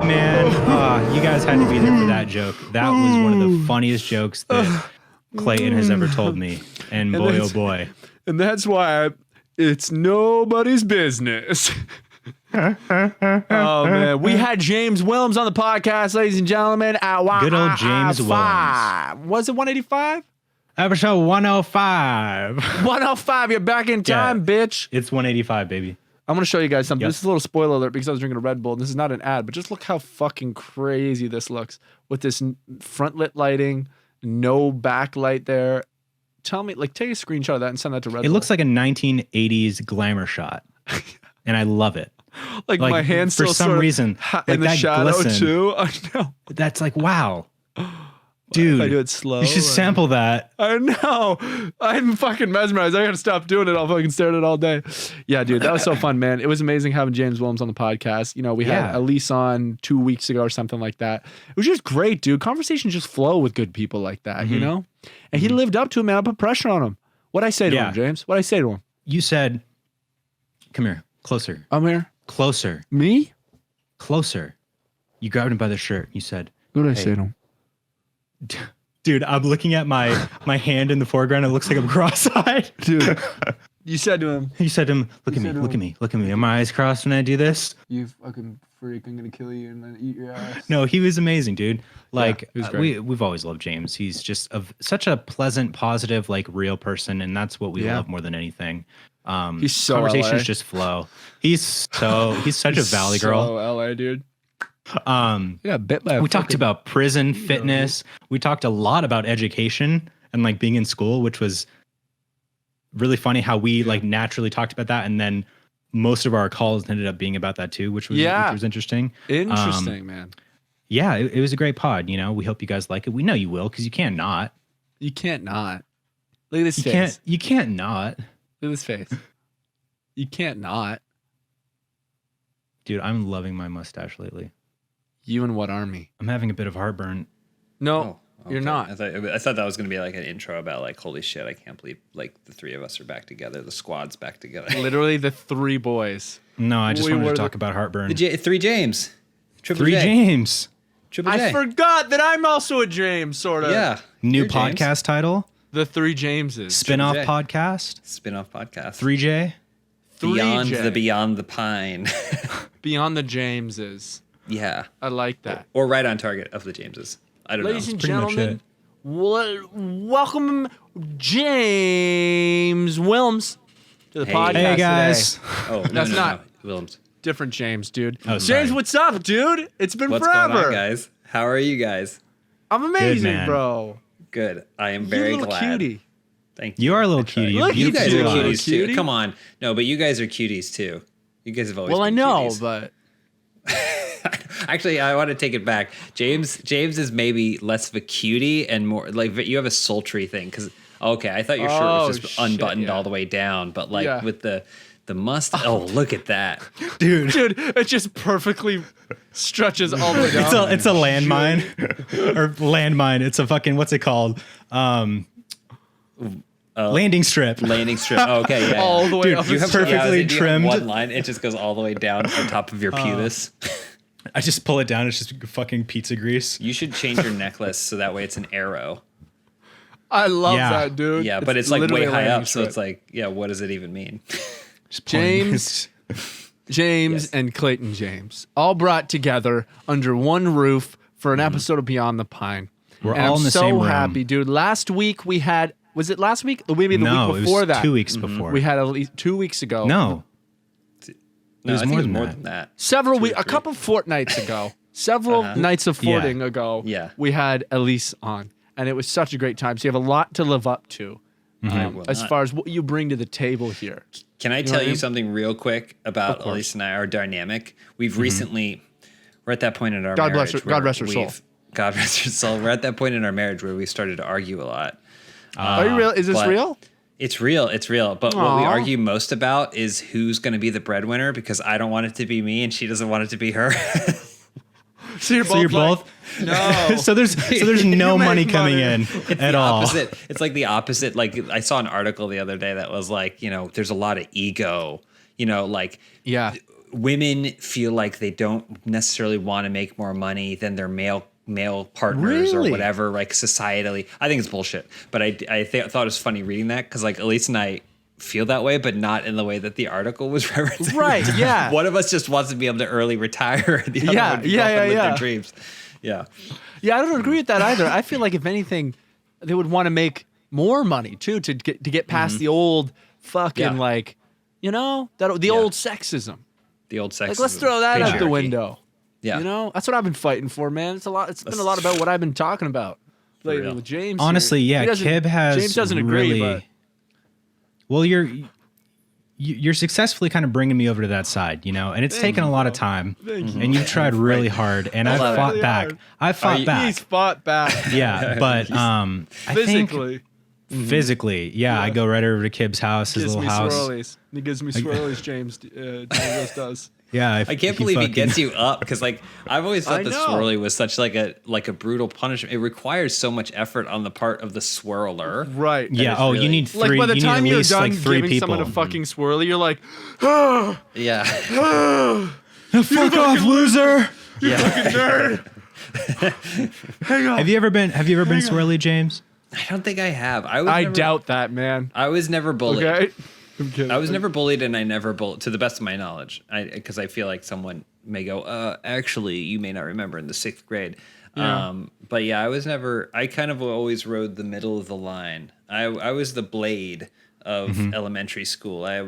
Man, you guys had to be there for that joke. That was one of the funniest jokes that Clayton has ever told me. And boy, oh boy. And that's why it's nobody's business. Oh, man. We had James Willems on the podcast, ladies and gentlemen. Good old James Willems. Was it 185? Episode 105. 105. You're back in time, bitch. It's 185, baby. I'm going to show you guys something. Yep. This is a little spoiler alert because I was drinking a Red Bull. This is not an ad, but just look how fucking crazy this looks with this front lit lighting, no backlight there. Tell me, like, take a screenshot of that and send that to Red Bull. It looks like a 1980s glamour shot, and I love it. like my hands for still some sort of reason in the that shadow glisten, too. I know. That's like, wow. Dude, if I do it slow. You should sample that. I know. I'm fucking mesmerized. I gotta stop doing it. I'll fucking stare at it all day. Yeah, dude, that was so fun, man. It was amazing having James Willems on the podcast. You know, we had Elise on 2 weeks ago or something like that. It was just great, dude. Conversations just flow with good people like that, you know? And he lived up to it, man. I put pressure on him. What'd I say to him, James? What'd I say to him? You said, come here, closer. I'm here. Closer. Me? Closer. You grabbed him by the shirt. You said, what did I say to him? Dude, I'm looking at my hand in the foreground. It looks like I'm cross-eyed. Dude, you said to him. You said to him, look at me, look at me, look at me. Are my eyes crossed when I do this? You fucking freak. I'm going to kill you and then eat your ass. No, he was amazing, dude. Like, great. we've always loved James. He's just such a pleasant, positive, like, real person. And that's what we love more than anything. He's so conversations LA. just flow. He's such a Valley girl. So LA, dude. Bit by we talked about prison fitness. We talked a lot about education and like being in school, which was really funny how we like naturally talked about that, and then most of our calls ended up being about that too, which was interesting. Interesting, man. Yeah, it was a great pod. You know, we hope you guys like it. We know you will because you can't not. You can't not. Look at this face. You can't not. Look at this face. You can't not. Dude, I'm loving my mustache lately. You in what army? I'm having a bit of heartburn. No, you're not. I thought that was going to be like an intro about like, holy shit, I can't believe like the three of us are back together. The squad's back together. Literally the three boys. No, I just wanted to talk about heartburn. Three James. Triple James. Triple J. I forgot that I'm also a James, sort of. Yeah. New podcast title. The Three Jameses. Spin-off podcast. Spin-off podcast. 3J. Beyond the Pine. Beyond the Jameses. Yeah. I like that. Or right on target of the Jameses. I don't know. Ladies and gentlemen, welcome James Willems to the podcast. Hey guys. Today. Oh, that's not Willems. Different James, dude. Oh, James, what's up, dude? It's been What's forever. going on, guys? How are you guys? I'm amazing, Good, bro. Good. I am very you little glad. Cutie. Thank you. You are a little cutie. Look, You guys are Little cuties cutie. too. Come on. No, but you guys are cuties too. You guys have always Well, I been know, cuties. but Actually, I want to take it back. James is maybe less of a cutie and more like you have a sultry thing. Because I thought your shirt was just unbuttoned all the way down, but like with the mustache. Oh, look at that, dude! It just perfectly stretches all the way down. It's a landmine or landmine. It's a fucking what's it called? Landing strip. Landing strip. Oh, okay, yeah. All the way Dude, up. you have perfectly trimmed. One line. It just goes all the way down on top of your pubis. I just pull it down. It's just fucking pizza grease. You should change your necklace so that way it's an arrow. I love that, dude. Yeah, but it's like way high up, so strip. it's like, what does it even mean? James and Clayton James all brought together under one roof for an episode of Beyond the Pine. We're all in the same room. I'm so happy, dude. Last week we had, was it last week? Maybe the week before it was that. 2 weeks before. We had at least 2 weeks ago. No. No, was I think more it was than more that. than that. Several weeks, a couple fortnights ago, several nights of fording ago, we had Elise on. And it was such a great time. So you have a lot to live up to as far as what you bring to the table here. Can I tell you something real quick about Elise and I, our dynamic? We've recently, we're at that point in our marriage. God rest her soul. God rest her soul. We're at that point in our marriage where we started to argue a lot. Are you real? Is this real? It's real. It's real. But what we argue most about is who's going to be the breadwinner, because I don't want it to be me and she doesn't want it to be her. So you're both? No. so there's no money coming in at all. Opposite. It's like the opposite. Like I saw an article the other day that was like, there's a lot of ego, like women feel like they don't necessarily want to make more money than their male partners or whatever, like societally. I think it's bullshit. But I thought it was funny reading that because like Elise and I feel that way, but not in the way that the article was referencing. Right, yeah. One of us just wants to be able to early retire. The other one live their dreams. Yeah. Yeah, I don't agree with that either. I feel like if anything, they would want to make more money too to get past the old fucking like, you know, the old sexism. The old sexism. Like, let's throw that out the window. Yeah. You know, that's what I've been fighting for, man. It's been a lot about what I've been talking about lately with James. Honestly, Kib has James doesn't agree, but well, you're successfully kind of bringing me over to that side, you know, and it's taken a lot of time, and you've tried really hard, and I've fought back. I've fought back. He's fought back. Yeah, but physically. Physically, I go right over to Kib's house, his little house. Swirlies. He gives me swirlies, James does. Yeah, I can't believe he gets you up because, like, I've always thought the swirly was such like a brutal punishment. It requires so much effort on the part of the swirler, right? Yeah. Oh, you need three. Like by the time you're done giving people. someone a fucking swirly, you're like, yeah, fuck off, loser. You fucking nerd. Hang on. Have you ever been swirly, James? I don't think I have. I doubt that, man. I was never bullied. Okay. I'm kidding. I was never bullied, and I never bullied, to the best of my knowledge. Because I feel like someone may go, actually, you may not remember in the 6th grade. Yeah. But yeah, I was never. I kind of always rode the middle of the line. I was the blade of elementary school. I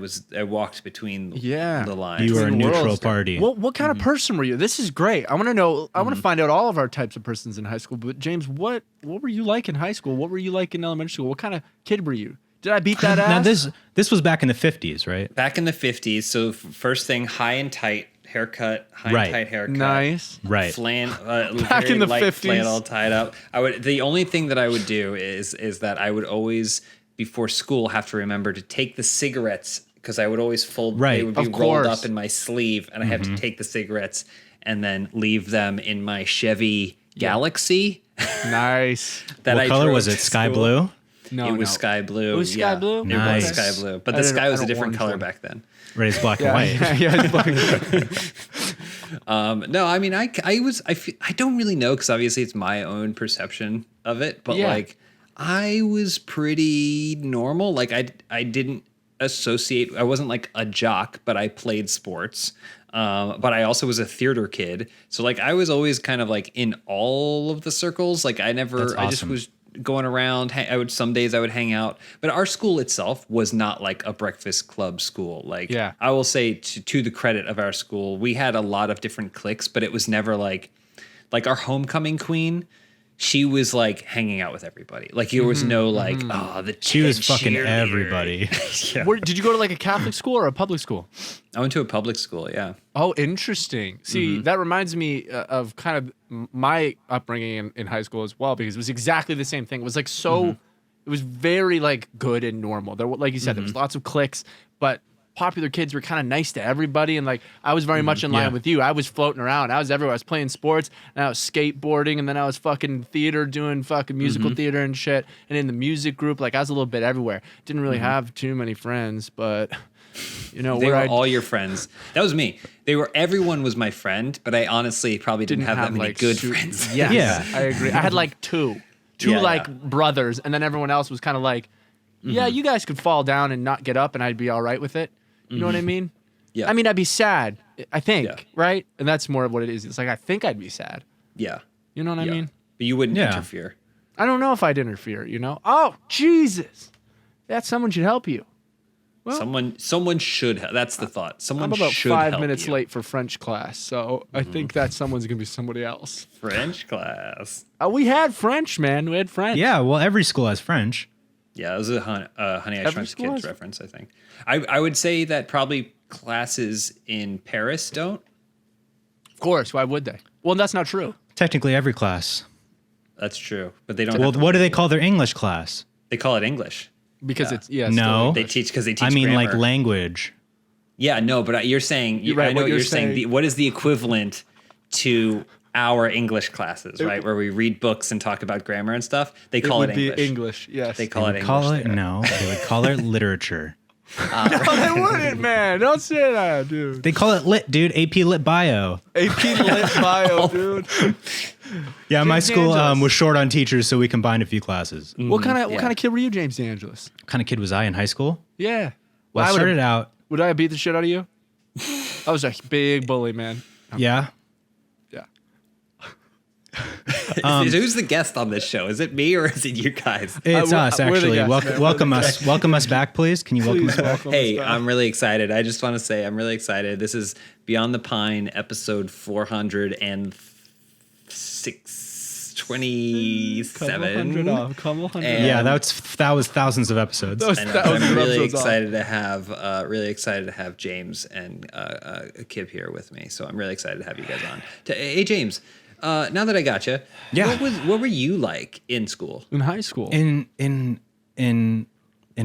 walked between the lines. You were a neutral party. What kind of person were you? This is great. I want to know. I want to find out all of our types of persons in high school. But James, what were you like in high school? What were you like in elementary school? What kind of kid were you? Did I beat that ass? Now this was back in the 50s, right? Back in the 50s. So first thing, high and tight haircut, and tight haircut. Nice. Right. Back in the 50s. Flannel tied up. The only thing that I would do is that I would always, before school, have to remember to take the cigarettes, because I would always fold. They would be rolled up in my sleeve, and I had to take the cigarettes and then leave them in my Chevy Galaxy. Nice. What color was it? Sky blue? No, it was sky blue. It was sky blue? Nice. It was sky blue. But the sky was a different color back then. Right, it's black and white. It's black and white. No, I mean, I don't really know, because obviously it's my own perception of it. But like, I was pretty normal. Like I didn't associate. I wasn't like a jock, but I played sports. But I also was a theater kid. So like, I was always kind of like in all of the circles. Like I just was going around. Some days I would hang out, but our school itself was not like a breakfast club school. Like, I will say to the credit of our school, we had a lot of different cliques, but it was never like our homecoming queen. She was like hanging out with everybody. Like there was no like, she was fucking everybody. Did you go to like a Catholic school or a public school? I went to a public school. Yeah. Oh, interesting. See, that reminds me of kind of my upbringing in high school as well, because it was exactly the same thing. It was like it was very like good and normal. There, like you said, there was lots of cliques, but popular kids were kind of nice to everybody, and like I was very much in line with you. I was floating around. I was everywhere. I was playing sports, and I was skateboarding, and then I was fucking theater, doing fucking musical theater and shit. And in the music group, like I was a little bit everywhere. Didn't really have too many friends, but you know, they were all your friends. That was me. Everyone was my friend, but I honestly probably didn't have that many like good friends. Yes, yeah, I agree. I had like two brothers, and then everyone else was kind of like, yeah, you guys could fall down and not get up, and I'd be all right with it. You know what I mean? Yeah. I mean, I'd be sad, I think, right? And that's more of what it is. It's like, I think I'd be sad. Yeah. You know what I mean? But you wouldn't interfere. I don't know if I'd interfere, you know? Oh, Jesus. That someone should help you. Well, someone should. That's the thought. Someone I'm about should 5 minutes late for French class, so I think that someone's going to be somebody else. French class. We had French, man. We had French. Yeah, well, every school has French. Yeah, it was a Honey, I Shrunk the Kids reference, I think. I would say that probably classes in Paris don't. Of course, why would they? Well, that's not true. Technically, every class. That's true, but they don't. Well, what do they call their English class? They call it English. Because it's, no. They teach I mean, grammar. like language. Yeah, no, but you're saying, right, I know what you're saying. What is the equivalent to our English classes, right? Where we read books and talk about grammar and stuff. They call it English. English, yes. They call it English. No, they would call it literature. No, they wouldn't, man. Don't say that, dude. They call it lit, dude. AP Lit Bio. AP Lit Bio, dude. Yeah, my James school DeAngelis. was short on teachers, so we combined a few classes. What kind of kid were you, James DeAngelis? What kind of kid was I in high school? Yeah. Well, I started out. Would I have beat the shit out of you? I was a big bully, man. Yeah. Yeah. Who's the guest on this show? Is it me or is it you guys? It's us, we're the actually. guests, man. Welcome us back, please. Can you welcome us back? Hey, I'm really excited. I just want to say I'm really excited. This is Beyond the Pine, episode 427. Couple hundred. And- Yeah, that was thousands of episodes. And I'm really excited to have James and Kib here with me. So I'm really excited to have you guys on. Hey James, now that I got you, Yeah. what were you like in school? In high school. In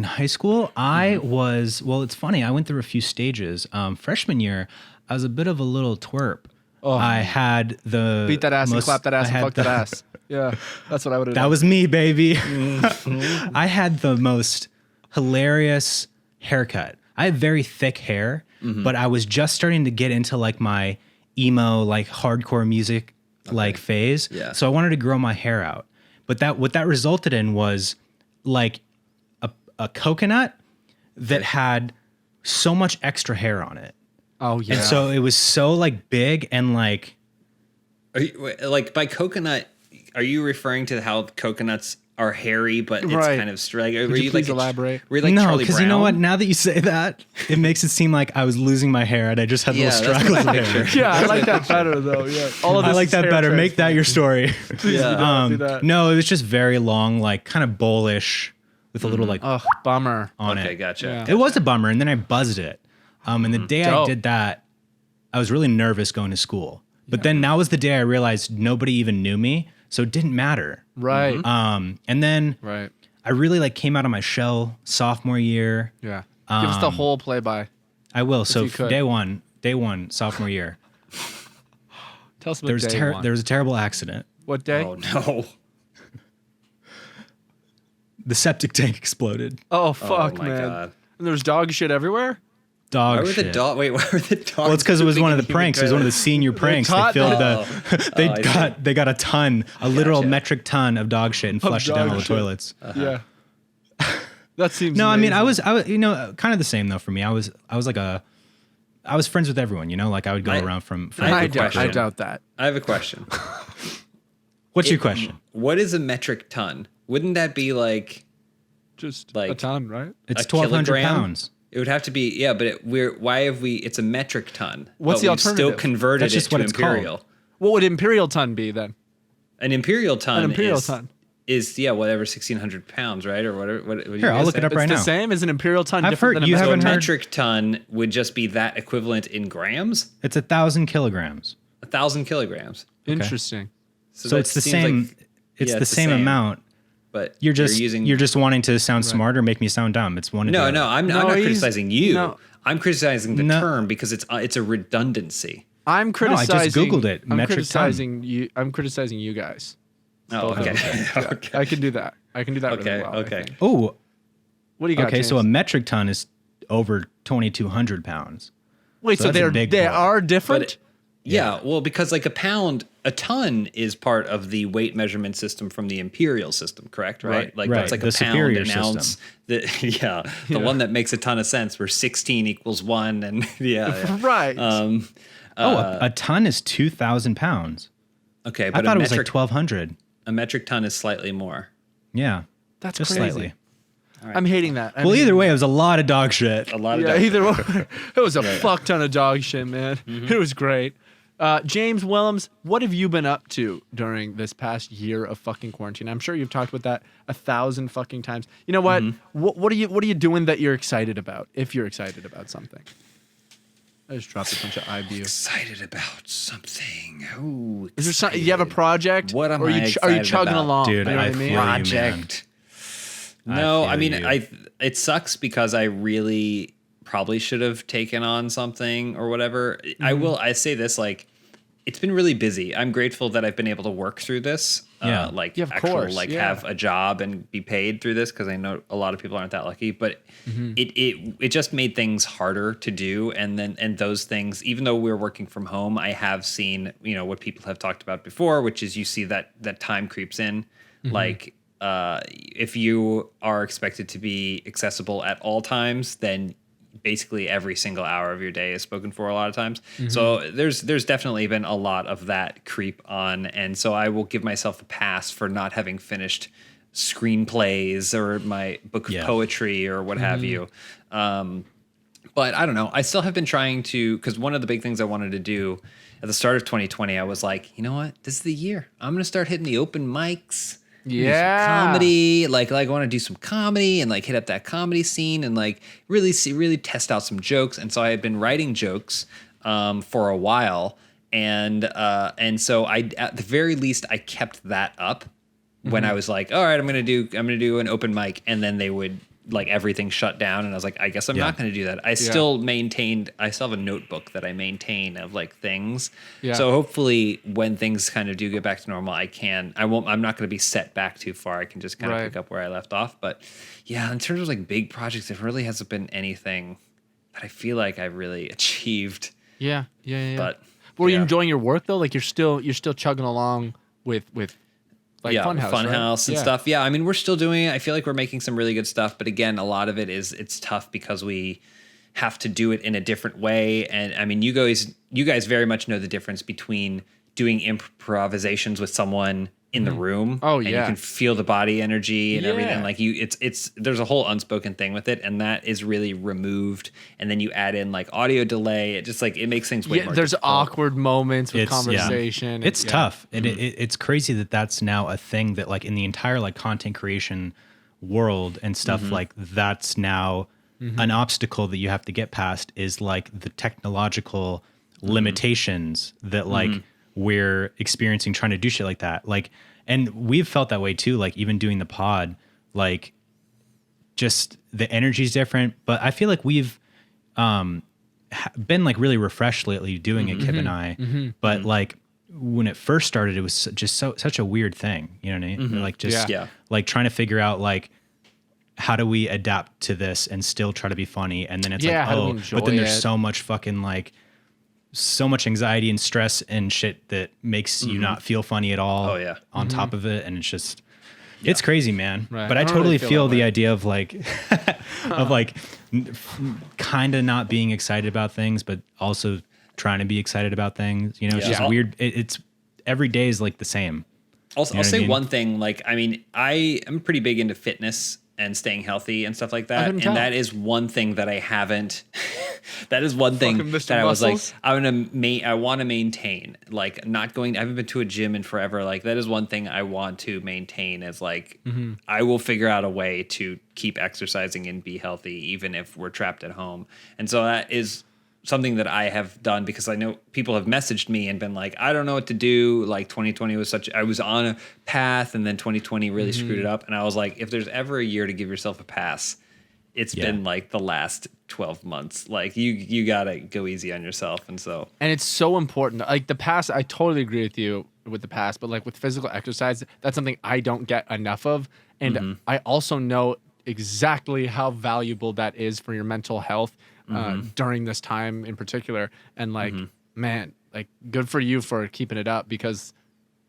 high school, I was, well, it's funny. I went through a few stages. Freshman year, I was a bit of a little twerp. Oh. I had the Beat that ass and most- clap that ass I and had fuck that ass. Yeah, that's what I would have done. That was me, baby. I had the most hilarious haircut. I had very thick hair, but I was just starting to get into like my emo, like hardcore music like phase. Yeah. So I wanted to grow my hair out. But what that resulted in was like a coconut that had so much extra hair on it. Oh yeah. And so it was so like big and like Like by coconut, are you referring to how coconuts are hairy, but it's Right. kind of like? Were Could you you please like elaborate? Were you like no, Charlie because Brown? you know what? Now that you say that, it makes it seem like I was losing my hair and I just had Yeah, little that's straggles what of I hair. picture. Yeah, I like that better though. Yeah. All of I this like is that hair better. Make that your story. Yeah. do that. No, it was just very long, like kind of bullish with a little like Oh, bummer. on Okay, it. gotcha. Yeah. It was a bummer, and then I buzzed it. And the day I Dope. did that, I was really nervous going to school. But then that was the day I realized nobody even knew me, so it didn't matter. Right. And then Right. I really like came out of my shell sophomore year. Yeah. Give us the whole play by. I will. So you could. day one, sophomore year, Tell us about there was day one. there was a terrible accident. What day? Oh no. The septic tank exploded. Oh fuck, my man. God. And there's dog shit everywhere? Dog Why were shit. the dog? Wait, why were the dogs? Well, it's because it was pooping one of in the pranks. It was one of the senior pranks. They taught filled them. they got a ton, a literal Gotcha. metric ton of dog shit and flushed it down dog all the shit. toilets. Yeah. That seems No, I mean I amazing. was kind of the same though for me. I was friends with everyone, you know, like I would go around from I have I a doubt, question. I doubt that. I have a question. What's your question? What is a metric ton? Wouldn't that be like Just Like- a ton, right? It's a 1,200 kilogram? pounds. It would have to be, yeah, but it's a metric ton. What's but the we've still alternative? converted That's just it to what it's called. imperial. What would imperial ton be then? An imperial ton An imperial is, ton. is whatever 1,600 pounds, right? Or whatever. What do you Here, I'll guys look say? it up It's right the now. same as an imperial ton. I've different heard- than a you So a haven't heard- metric ton would just be that equivalent in grams? It's 1,000 kilograms. 1,000 kilograms. Interesting. So that it's the seems same. like- It's yeah, the same amount. But You're just using wanting to sound smart or make me sound dumb. It's one. or the No, other. no, I'm No, not he's- criticizing you. no. I'm criticizing the No. term because it's a redundancy. I'm I criticizing. just Googled it. I'm Metric criticizing you. I'm criticizing you guys. Oh, okay. Yeah, Okay. I can do that. I can do that really Okay, well. I okay. think. Oh, What do you got? okay. So a James? metric ton is over 2,200 pounds. wait. so So that's a they're big they boy. are different. Yeah, well, because like a ton is part of the weight measurement system from the imperial system, correct? Right? Like right. that's like The a pound, superior an ounce. The one that makes a ton of sense, where 16 equals 1, and yeah. Right. A ton is 2,000 pounds. Okay, I but thought it was like 1,200. a metric ton is slightly more. Yeah, That's just crazy. slightly. I'm hating that. Well, either way, it was a lot of dog shit. A lot of Yeah, dog- either way. It was a fuck ton of dog shit, man. It was great. James Willems, what have you been up to during this past year of fucking quarantine? I'm sure you've talked about that 1,000 fucking times. You know what? What are you doing that you're excited about? If you're excited about something, I just dropped a bunch of IBU. excited about something. Ooh, Is there some, you have a project? What am or are I you excited chugging about? along? Dude, you know I what I mean? feel you, man. project? No, I feel mean, you. it sucks because I really probably should have taken on something or whatever. I say this, like, it's been really busy. I'm grateful that I've been able to work through this. Have a job and be paid through this, because I know a lot of people aren't that lucky. But it just made things harder to do. And those things, even though we're working from home, I have seen, what people have talked about before, which is you see that time creeps in. Like if you are expected to be accessible at all times, then basically every single hour of your day is spoken for a lot of times. So there's definitely been a lot of that creep on. And so I will give myself a pass for not having finished screenplays or my book of poetry or what have you. But I don't know. I still have been trying to, because one of the big things I wanted to do at the start of 2020, I was like, you know what? This is the year. I'm going to start hitting the open mics. Yeah, comedy. Like I want to do some comedy and like hit up that comedy scene and like really test out some jokes. And so I had been writing jokes for a while, and so I, at the very least, I kept that up when I was like, all right, I'm gonna do an open mic, and then they would, like, everything shut down, and I was like, I guess I'm not going to do that. I still have a notebook that I maintain of like things. Yeah. So hopefully when things kind of do get back to normal, I'm not going to be set back too far. I can just kind of pick up where I left off. But yeah, in terms of like big projects, there really hasn't been anything that I feel like I really achieved. Yeah. But were you enjoying your work though? Like you're still chugging along with like Funhouse and stuff. Yeah, I mean, we're still doing it. I feel like we're making some really good stuff, but again, a lot of it it's tough because we have to do it in a different way. And I mean, you guys very much know the difference between doing improvisations with someone in the room. Oh yeah, and you can feel the body energy and everything. Like it's there's a whole unspoken thing with it, and that is really removed. And then you add in like audio delay. It just like it makes things way more. There's difficult. Awkward moments with conversation. It's tough, and it's crazy that's now a thing that like in the entire like content creation world and stuff like that's now an obstacle that you have to get past is like the technological limitations that like. We're experiencing trying to do shit like that. Like, and we've felt that way too. Like even doing the pod, like just the energy's different, but I feel like we've, been like really refreshed lately doing it, Kip and I, but like when it first started, it was just such a weird thing. You know what I mean? Like just like trying to figure out like, how do we adapt to this and still try to be funny? And then it's but then there's so much fucking like, so much anxiety and stress and shit that makes you not feel funny at all. Oh yeah. On top of it. And it's just, it's crazy, man. Right. But I totally feel the idea of like, of like kind of not being excited about things, but also trying to be excited about things. It's just weird. It's every day is like the same. Also, I'll say one thing. Like, I mean, I am pretty big into fitness and staying healthy and stuff like that. And that is one thing that I haven't. That is one thing that I was like, I want to maintain. Like, not going. I haven't been to a gym in forever. Like, that is one thing I want to maintain. Is like, I will figure out a way to keep exercising and be healthy, even if we're trapped at home. And so that is something that I have done because I know people have messaged me and been like, I don't know what to do. Like 2020 was I was on a path, and then 2020 really screwed it up. And I was like, if there's ever a year to give yourself a pass, it's been like the last 12 months. Like you gotta go easy on yourself. And it's so important. Like the past, I totally agree with you with the past, but like with physical exercise, that's something I don't get enough of. And I also know exactly how valuable that is for your mental health during this time in particular. And like, man, like good for you for keeping it up, because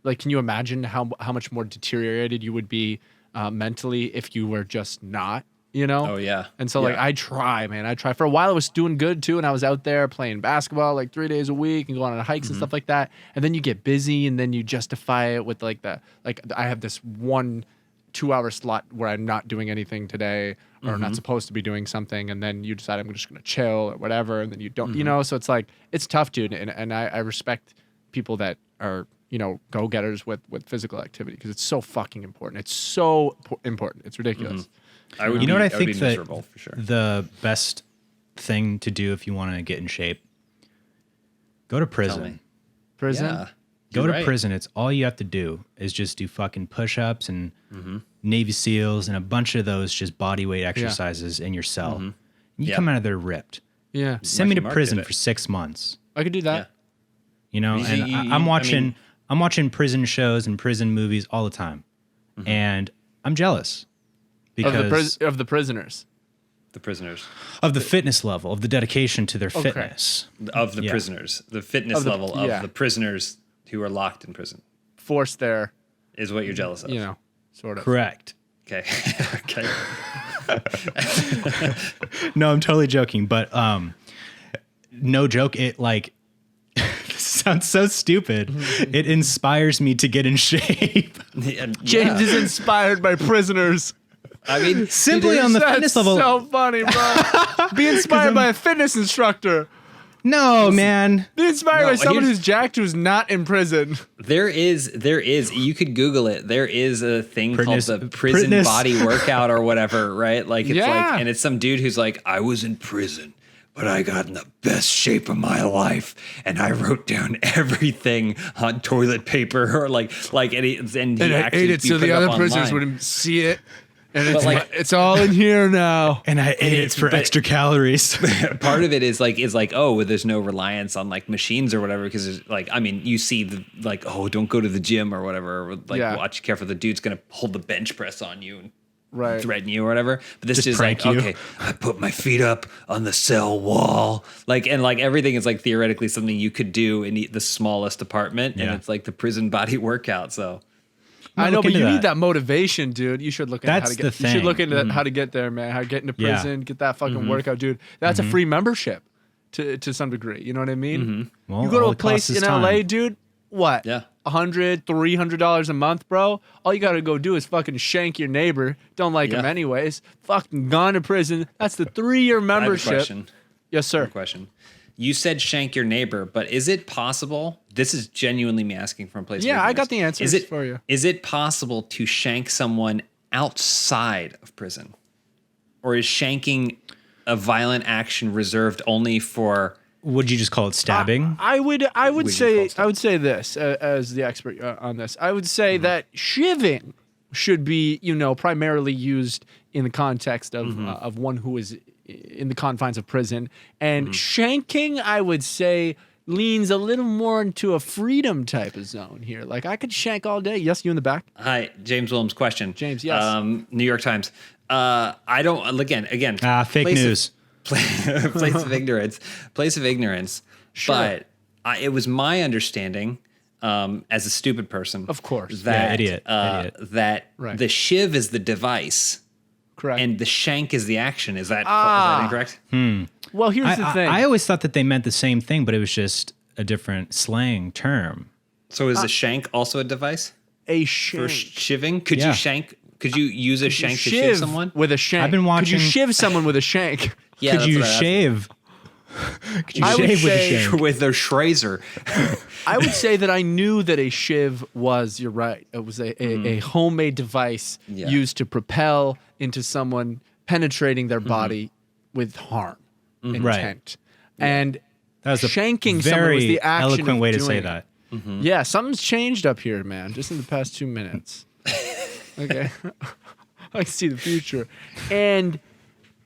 like, can you imagine how much more deteriorated you would be mentally if you were just not, Oh yeah. And so like, I try for a while. I was doing good too. And I was out there playing basketball like 3 days a week and going on hikes and stuff like that. And then you get busy, and then you justify it with like I have this 1 2-hour slot where I'm not doing anything today, or not supposed to be doing something, and then you decide I'm just gonna chill or whatever, and then you don't, so it's like, it's tough, dude. And I respect people that are, go-getters with physical activity, because it's so fucking important. It's so important. It's ridiculous. I think that for sure. The best thing to do if you want to get in shape, go to prison. Yeah. Go to prison. It's all you have to do is just do fucking push-ups and Navy SEALs and a bunch of those just body weight exercises in your cell. You come out of there ripped. Yeah. Send me to prison for 6 months. I could do that. you know, and I'm watching prison shows and prison movies all the time, and I'm jealous because of the prisoners. The prisoners. Of the fitness level, of the dedication to their fitness. Of the prisoners. The fitness level of the prisoners who are locked in prison. Forced there. Is what you're jealous of. You know, sort of. Correct. Okay. Okay. No, I'm totally joking, but no joke, it like this sounds so stupid. It inspires me to get in shape. James is inspired by prisoners. I mean, simply on the fitness level. So funny, bro. Be inspired by a fitness instructor. No, man. Be inspired by someone who's jacked who's not in prison. There is. You could Google it. There is a thing called the prison body workout or whatever, right? Like it's like, and it's some dude who's like, I was in prison, but I got in the best shape of my life, and I wrote down everything on toilet paper or like, and he I ate it so the other prisoners wouldn't see it. And it's all in here now. And I ate it for extra calories. Part of it is like, oh, there's no reliance on like machines or whatever. Because there's like, I mean, you see the like, oh, don't go to the gym or whatever. Or like, watch careful. The dude's going to hold the bench press on you and threaten you or whatever. But this is like, okay, I put my feet up on the cell wall. Like, and like everything is like theoretically something you could do in the smallest apartment. And it's like the prison body workout. So. I know, but you need that motivation, dude. You should look into how to get. The thing. You should look into how to get there, man. How to get into prison, get that fucking workout, dude. That's a free membership, to some degree. You know what I mean? Well, you go to a place in LA, dude. What? Yeah. $100, $300 a month, bro. All you gotta go do is fucking shank your neighbor. Don't like him anyways. Fucking gone to prison. That's the 3-year membership. I have a question. Yes, sir. Question. You said shank your neighbor, but is it possible? This is genuinely me asking from a place. Yeah, I got the answers for you. Is it possible to shank someone outside of prison, or is shanking a violent action reserved only for? Would you just call it stabbing? I would say this as the expert on this. I would say that shivving should be, primarily used in the context of one who is in the confines of prison, and shanking, I would say, leans a little more into a freedom type of zone here. Like I could shank all day. Yes, you in the back. Hi, James Willems. Question. James, yes. New York Times. I don't again. Fake news. Place of ignorance. Place of ignorance. Sure. But it was my understanding, as a stupid person, of course, that idiot. That the shiv is the device. Correct. And the shank is the action. Is that incorrect? Well, here's the thing. I always thought that they meant the same thing, but it was just a different slang term. So is a shank also a device? A shank. For shivving? Could you shank? Could you use a shank to shiv someone? With a shank. I've been watching. Could you shiv someone with a shank? Yeah, could you shave? Could you shave with a shank? With their shrazer. I would say that I knew that a shiv was, you're right, it was a homemade device used to propel into someone penetrating their body with harm, intent. Right. And that was shanking someone was the action eloquent way to say it. that. Yeah, something's changed up here, man, just in the past 2 minutes. Okay. I see the future. And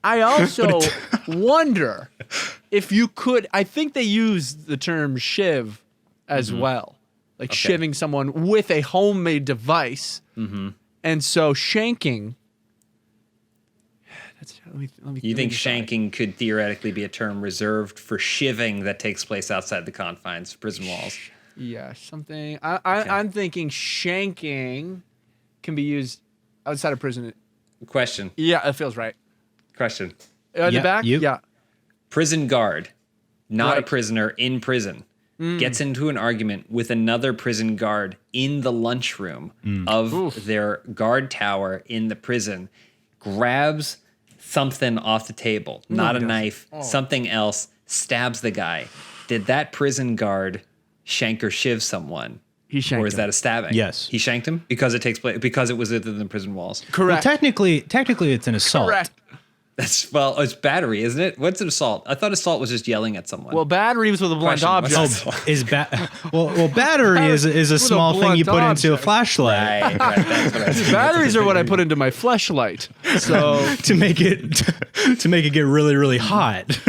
I also wonder if you could, I think they use the term shiv as well, like shivving someone with a homemade device. And so shanking. You think shanking could theoretically be a term reserved for shivving that takes place outside the confines of prison walls? Yeah, something. I'm thinking shanking can be used outside of prison. Question. Yeah, that feels right. Question. In the back? Yeah. Prison guard, not a prisoner in prison, gets into an argument with another prison guard in the lunchroom of their guard tower in the prison, grabs something off the table, not a knife, something else, stabs the guy. Did that prison guard shank or shiv someone? He shanked Or is that a stabbing? Yes. He shanked him because it takes place because it was within the prison walls. Correct. Well, technically it's an assault. Correct. It's battery, isn't it? What's an assault? I thought assault was just yelling at someone. Well, battery was with a blunt object. Well, battery is a small thing you put into a flashlight. Right, that's what I was Batteries are what I put into my fleshlight. So to make it get really, really hot.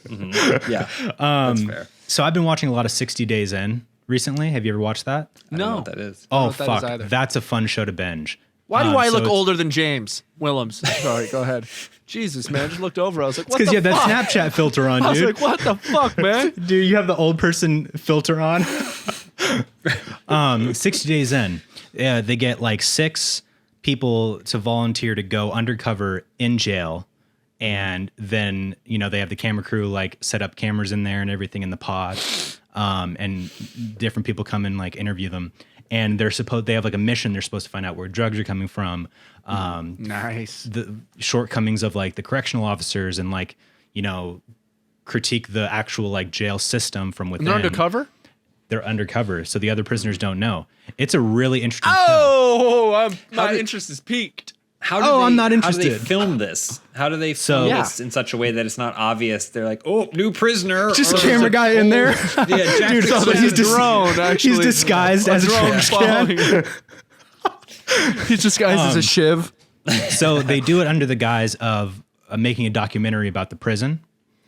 Yeah, that's fair. So I've been watching a lot of 60 Days In recently. Have you ever watched that? I don't know what that is. Oh, fuck. That's a fun show to binge. Why do I look older than James Willems? Sorry, go ahead. Jesus, man, I just looked over. I was like, what the fuck? Because you have that Snapchat filter on, dude. I was like, what the fuck, man? Dude, you have the old person filter on. 60 Days In. They get like 6 people to volunteer to go undercover in jail. And then, they have the camera crew like set up cameras in there and everything in the pod. And different people come and like interview them. And they have like a mission. They're supposed to find out where drugs are coming from. Nice. The shortcomings of like the correctional officers and like, critique the actual like jail system from within. And they're undercover? They're undercover. So the other prisoners don't know. It's a really interesting film. My interest is piqued. I'm not interested. How do they film this? How do they film this in such a way that it's not obvious? They're like, oh, new prisoner. Just a camera guy in there. Yeah, dude, he's drone. Actually, he's disguised as a trash can. He's disguised as a shiv. So they do it under the guise of making a documentary about the prison.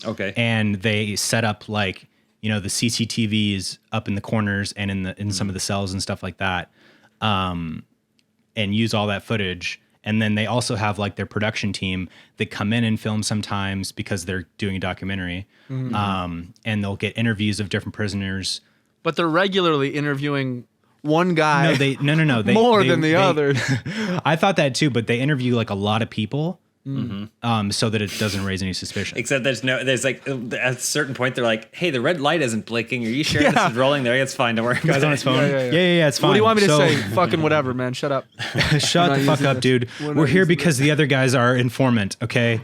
Okay. And they set up like, the CCTVs up in the corners and in some of the cells and stuff like that, and use all that footage. And then they also have like their production team that come in and film sometimes because they're doing a documentary. And they'll get interviews of different prisoners. But they're regularly interviewing one guy. No. More than the other. I thought that too, but they interview like a lot of people. So that it doesn't raise any suspicion. Except there's like at a certain point they're like, hey, the red light isn't blinking. Are you sure this is rolling? There, it's fine. Don't worry. Guy's on his phone. Yeah, it's fine. What do you want me to say? Fucking whatever, man. Shut up. Shut the fuck up, dude. We're here because the other guys are informant. Okay.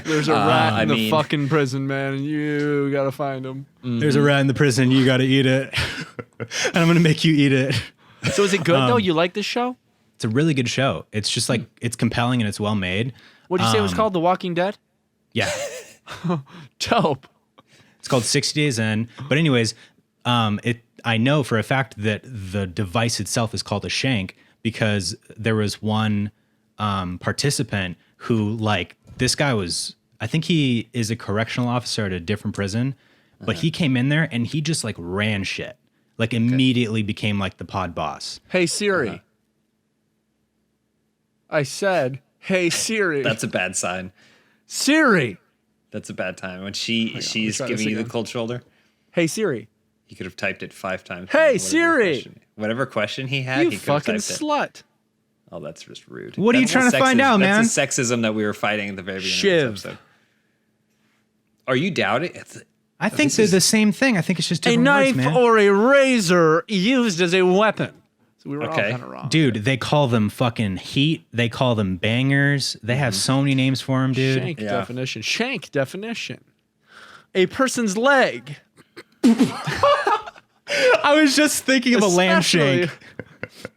There's a rat in the fucking prison, man, and you gotta find him. There's a rat in the prison. You gotta eat it, and I'm gonna make you eat it. So is it good though? You like this show? It's a really good show. It's just like it's compelling and it's well made. What did you say it was called? The Walking Dead? Yeah. Dope. It's called 60 Days In. But anyways, I know for a fact that the device itself is called a shank because there was one participant who like this guy was, I think he is a correctional officer at a different prison, but he came in there and he just like ran shit. Like immediately became like the pod boss. Hey Siri. I said, hey Siri. That's a bad sign. Siri. That's a bad time. When she's giving you the cold shoulder. Hey Siri. He could have typed it 5 times. Hey Siri. Whatever question he had, he could have typed it. You fucking slut. Oh, that's just rude. What are you trying to find out, man? That's the sexism that we were fighting at the very beginning of this episode. Are you doubting? I think they're the same thing. I think it's just different words, man. A knife or a razor used as a weapon. So we were all kind of wrong. Dude, they call them fucking heat. They call them bangers. They have so many names for them, dude. Shank definition. Shank definition. A person's leg. I was just thinking of a lamb shank.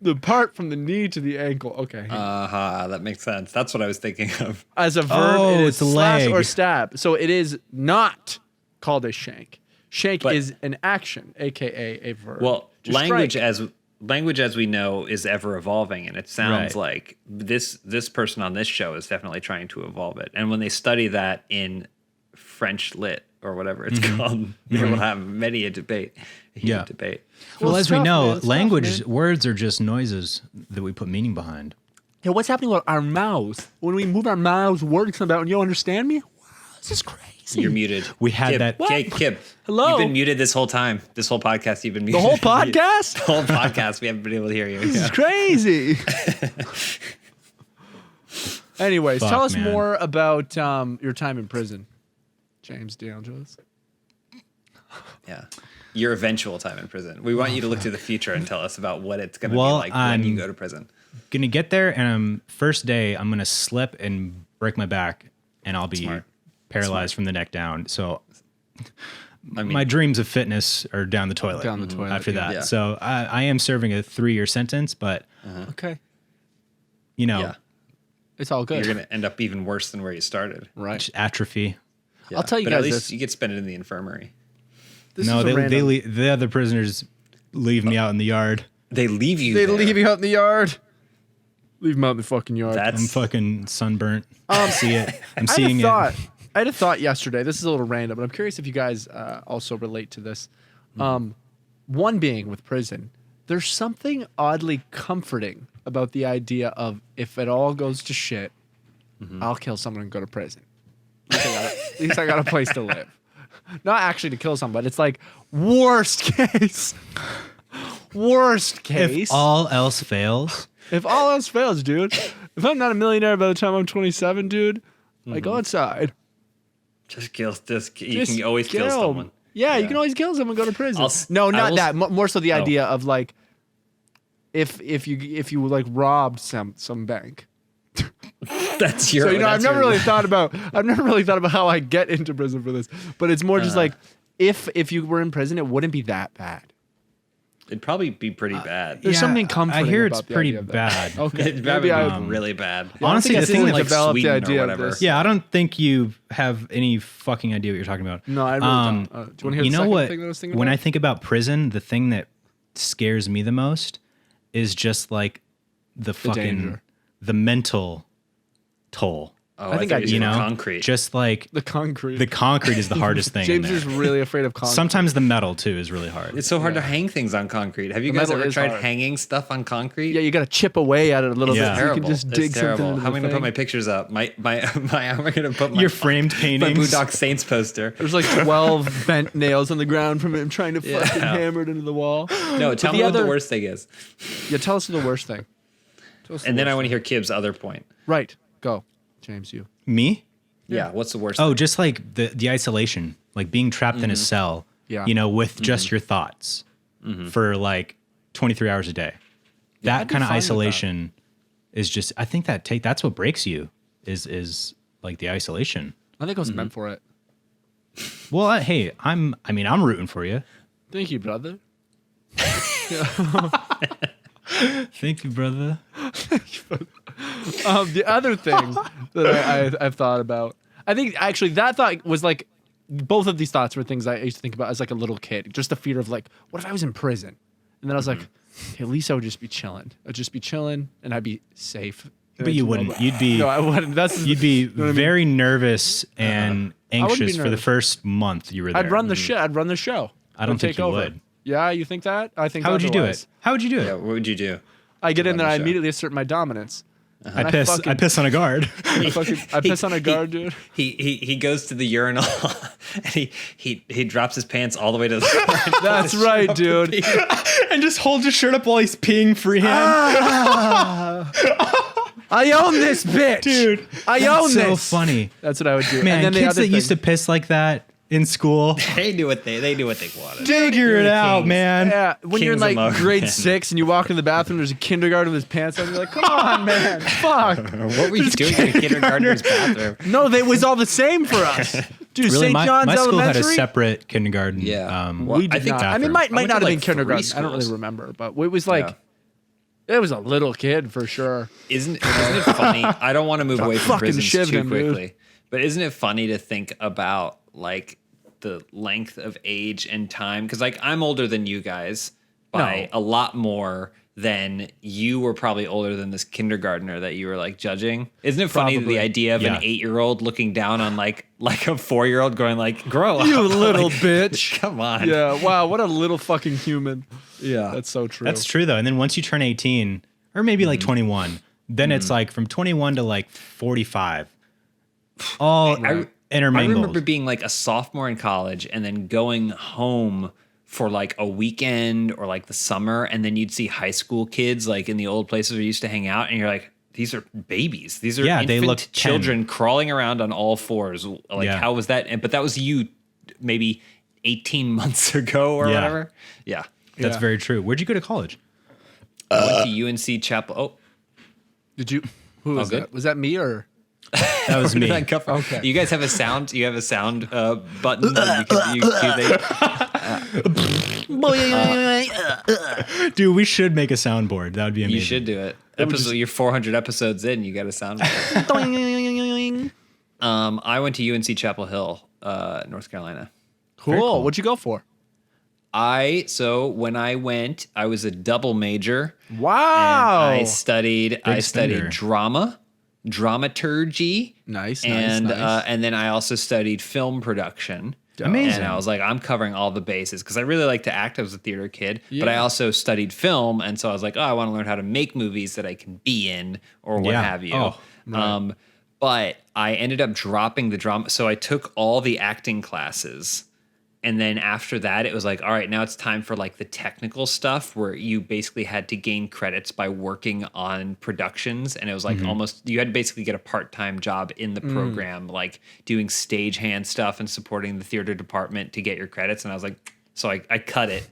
The part from the knee to the ankle. Okay. That makes sense. That's what I was thinking of. As a verb, it is slash leg or stab. So it is not called a shank. Shank is an action, aka a verb. Well, language as we know is ever evolving, and it sounds like this person on this show is definitely trying to evolve it. And when they study that in French lit or whatever it's called, they will have many a debate. Debate. Well, as we know, words are just noises that we put meaning behind. Yeah, what's happening with our mouths? When we move our mouths, words come out, and you understand me? Wow, this is crazy. You're muted. We had Kib, that. Kib, hello. You've been muted this whole time. This whole podcast, you've been muted. The whole podcast? The whole podcast. We haven't been able to hear you. This is crazy. Anyways, tell us more about your time in prison, James DeAngelis. Yeah. Your eventual time in prison. We want you to look to the future and tell us about what it's going to be like when you go to prison. Gonna get there, and first day, I'm gonna slip and break my back, and I'll be paralyzed from the neck down. So my dreams of fitness are down the toilet. After that. Yeah. So I am serving a 3-year sentence, but it's all good. You're going to end up even worse than where you started. Right. Just atrophy. Yeah. I'll tell you but guys at least this. You get to spend it in the infirmary. The other prisoners leave me out in the yard. They leave you They there. leave you out in the yard. Leave them out in the fucking yard. I'm fucking sunburnt. See it. I'm I seeing have a thought. I had a thought yesterday. This is a little random, but I'm curious if you guys also relate to this. One being with prison, there's something oddly comforting about the idea of if it all goes to shit, I'll kill someone and go to prison. At least I got a place to live. Not actually to kill someone, but it's like worst case. Worst case. If all else fails. If all else fails, dude. If I'm not a millionaire by the time I'm 27, dude, I go outside. You can always kill someone. Yeah, you can always kill someone and go to prison. Not that. More so the idea of like, if you like robbed some bank. That's your. So I've never really thought about how I get into prison for this, but it's more just like if you were in prison, it wouldn't be that bad. It'd probably be pretty bad. There's something comforting. I hear about it's the pretty idea of that. bad. Okay, It'd probably be really bad. Honestly, the thing that developed the Sweden or idea of whatever. this. Yeah, I don't think you have any fucking idea what you're talking about. No, I really don't. Do you want to hear the second thing that I was thinking when about? I think about prison, the thing that scares me the most is just like the danger. mental toll. Oh, I think I concrete. Just like the concrete. The concrete is the hardest thing. James is really afraid of concrete. Sometimes the metal too is really hard. It's so hard to hang things on concrete. Have you guys ever tried hanging stuff on concrete? Yeah, you got to chip away at it a little bit. So you can just dig something into How am I going to put my pictures up? How am I going to put my your framed paintings? My Boondock Saints poster. There's like 12 bent nails on the ground from him trying to fucking hammer it into the wall. No, tell me what the worst thing is. Yeah, tell us the worst thing. And then I want to hear Kib's other point. Right. Go. James, you. Me? Yeah, what's the worst thing? Oh, just like the isolation, like being trapped in a cell, with just your thoughts for like 23 hours a day. That kind of isolation is just, I think that's what breaks you is like the isolation. I think I was meant for it. Well, hey, I'm rooting for you. Thank you, brother. Thank you, brother. The other thing that I've thought about, I think actually that thought was like, both of these thoughts were things I used to think about as like a little kid. Just the fear of like, what if I was in prison? And then I was like, hey, at least I would just be chilling. I'd just be chilling and I'd be safe. But you wouldn't. You'd be. No, I wouldn't. You'd be very nervous and anxious for the first month you were there. I'd run the shit. I'd run the show. I don't think you would. Yeah, you think that? I think. How would you do it? How would you do it? Yeah, what would you do? I get in there. I immediately assert my dominance. I piss on a guard. I piss on a guard, dude. He goes to the urinal and he drops his pants all the way to the side. That's right, dude. And just holds his shirt up while he's peeing freehand. I own this bitch, dude. I own this. So funny. That's what I would do. Man, and then kids that used to piss like that in school, they knew what they wanted. Figure it out, man. Yeah, when you're in like grade 6 and you walk in the bathroom, there's a kindergarten with his pants on. You're like, come on, man, fuck. What were you doing in a kindergartner's bathroom? No, they was all the same for us. Dude, really, St. John's my school Elementary had a separate kindergarten. Yeah, we did not. I mean, might not have been kindergarten. I don't really remember, but it was like. It was a little kid for sure. Isn't it funny? I don't want to move away from prisons too quickly, but isn't it funny to think about like the length of age and time? Because like I'm older than you guys by a lot more than you were probably older than this kindergartner that you were like judging. Isn't it funny the idea of an 8-year-old looking down on like a 4-year-old going like, grow up, you little like, bitch. Come on. Yeah. Wow. What a little fucking human. Yeah. That's so true. That's true though. And then once you turn 18 or maybe like 21, then it's like from 21 to like 45. All intermingled. I remember being like a sophomore in college and then going home for like a weekend or like the summer, and then you'd see high school kids like in the old places we used to hang out, and you're like, these are babies. These are infant they look children crawling around on all fours. Like, how was that? But that was you maybe 18 months ago or whatever. Yeah. That's very true. Where'd you go to college? I went to UNC Chapel. Oh. Did you? Who was that? Was that me or? That was me. Okay. You guys have a sound. You have a sound button. Dude, we should make a soundboard. That would be amazing. You should do it. You're 400 episodes in. You got a soundboard. I went to UNC Chapel Hill, North Carolina. Cool. What'd you go for? When I went, I was a double major. Wow. And I studied drama dramaturgy. Nice. And then I also studied film production. Amazing. And I was like, I'm covering all the bases because I really like to act. I was a theater kid, but I also studied film. And so I was like, oh, I want to learn how to make movies that I can be in or what have you. Oh, right. But I ended up dropping the drama. So I took all the acting classes. And then after that, it was like, all right, now it's time for like the technical stuff where you basically had to gain credits by working on productions. And it was like almost, you had to basically get a part-time job in the program, like doing stagehand stuff and supporting the theater department to get your credits. And I was like, so I cut it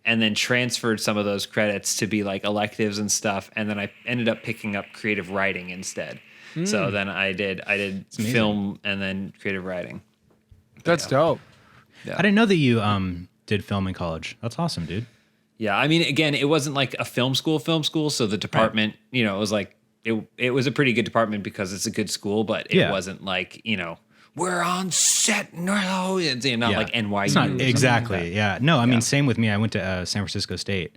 and then transferred some of those credits to be like electives and stuff. And then I ended up picking up creative writing instead. So then I did film and then creative writing. That's dope. Yeah. I didn't know that you did film in college. That's awesome, dude. Yeah, I mean, again, it wasn't like a film school. So the department, you know, it was like it was a pretty good department because it's a good school, but it wasn't like, you know, we're on set, no, it's not like NYU. It's not exactly. No, I mean, same with me. I went to San Francisco State,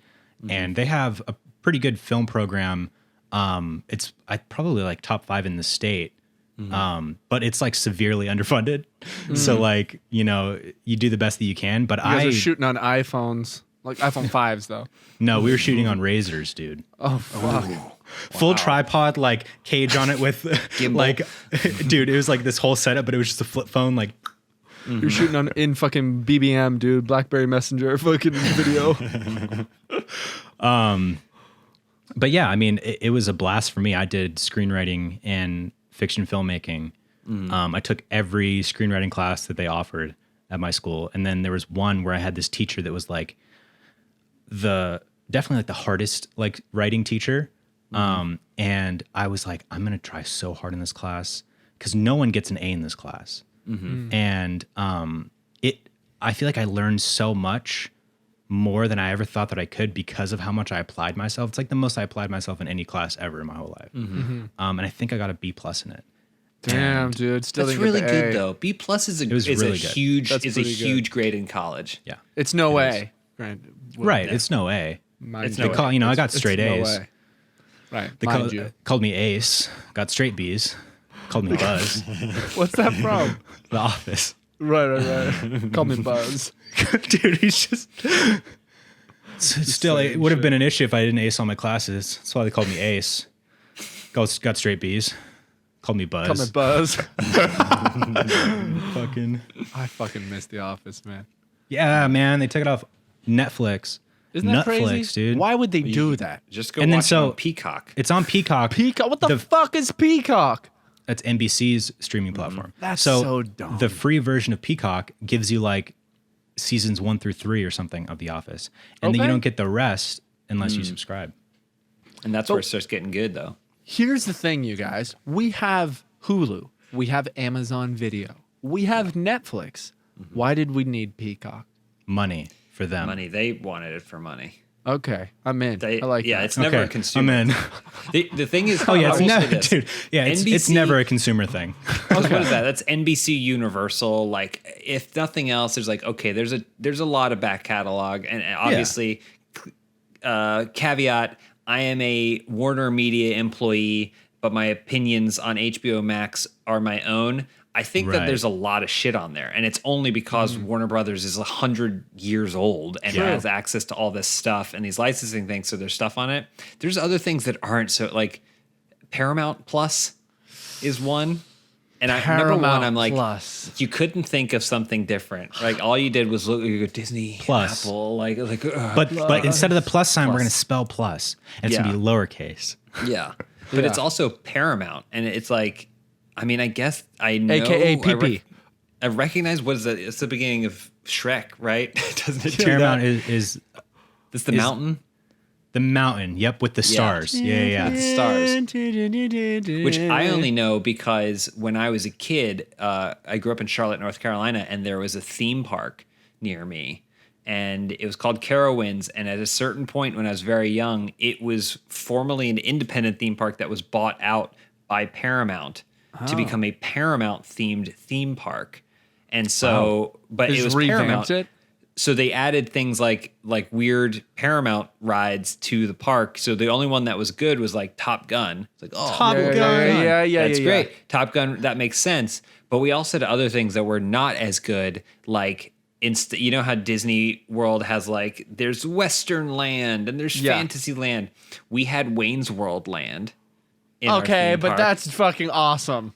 and they have a pretty good film program. It's probably like top 5 in the state. But it's like severely underfunded. So like, you know, you do the best that you can, but you guys are shooting on iPhones, like iPhone 5s though. No, we were shooting on Razors, dude. Oh, fuck. Full tripod, like cage on it with like, dude, it was like this whole setup, but it was just a flip phone. Like you're shooting in fucking BBM, dude, BlackBerry Messenger fucking video. But yeah, I mean, it was a blast for me. I did screenwriting and fiction filmmaking. I took every screenwriting class that they offered at my school. And then there was one where I had this teacher that was like definitely like the hardest like writing teacher. And I was like, I'm going to try so hard in this class because no one gets an A in this class. And I feel like I learned so much more than I ever thought that I could because of how much I applied myself. It's like the most I applied myself in any class ever in my whole life. And I think I got a B+ in it. Damn, dude. Still that's really good though. B+ is a huge grade in college. Yeah. It's no A. Right. It's no A. I got straight A's. No right. They called me Ace. Got straight B's. Called me Buzz. What's that from? The Office. Right. Call me Buzz. Dude, he's just... Still, it would have been an issue if I didn't ace all my classes. That's why they called me Ace. Got straight B's. Called me Buzz. Call me Buzz. I fucking miss The Office, man. Yeah, man. They took it off Netflix. Isn't that Netflix, crazy? Dude. Why would they do that? Just go watch it on Peacock. It's on Peacock. Peacock? What the fuck is Peacock? That's NBC's streaming platform. That's so dumb. The free version of Peacock gives you like seasons 1 through 3 or something of The Office. And then you don't get the rest unless you subscribe. And that's where it starts getting good though. Here's the thing, you guys. We have Hulu. We have Amazon Video. We have Netflix. Why did we need Peacock? Money for them. Money. They wanted it for money. Okay, I'm in. I like that. It's never a consumer. I'm in. The thing is, it's never, dude. Yeah, it's never a consumer thing. What is that? That's NBC Universal. Like, if nothing else, there's like, okay, there's a lot of back catalog, and obviously, caveat: I am a Warner Media employee, but my opinions on HBO Max are my own. I think that there's a lot of shit on there, and it's only because Warner Brothers is 100 years old and has access to all this stuff and these licensing things, so there's stuff on it. There's other things that aren't so, like Paramount Plus is one, and number one, I'm like, you couldn't think of something different. Like all you did was look at Disney Plus, Apple, but instead of the plus sign, we're gonna spell plus, and it's gonna be lowercase. Yeah, but it's also Paramount, and it's like. I mean, I guess I know. AKA PP. I recognize what is it? It's the beginning of Shrek, right? Doesn't it? Paramount is this the mountain? The mountain. Yep, with the stars. Yeah. The stars. Which I only know because when I was a kid, I grew up in Charlotte, North Carolina, and there was a theme park near me. And it was called Carowinds. And at a certain point when I was very young, it was formerly an independent theme park that was bought out by Paramount. To become a Paramount themed theme park. And so, but it was Paramount. So they added things like weird Paramount rides to the park. So the only one that was good was like Top Gun. It's like, oh, Top Gun. Yeah. That's great. Top Gun, that makes sense. But we also had other things that were not as good, like you know how Disney World has like there's Western Land and there's Fantasy Land. We had Wayne's World Land. Okay, but that's fucking awesome.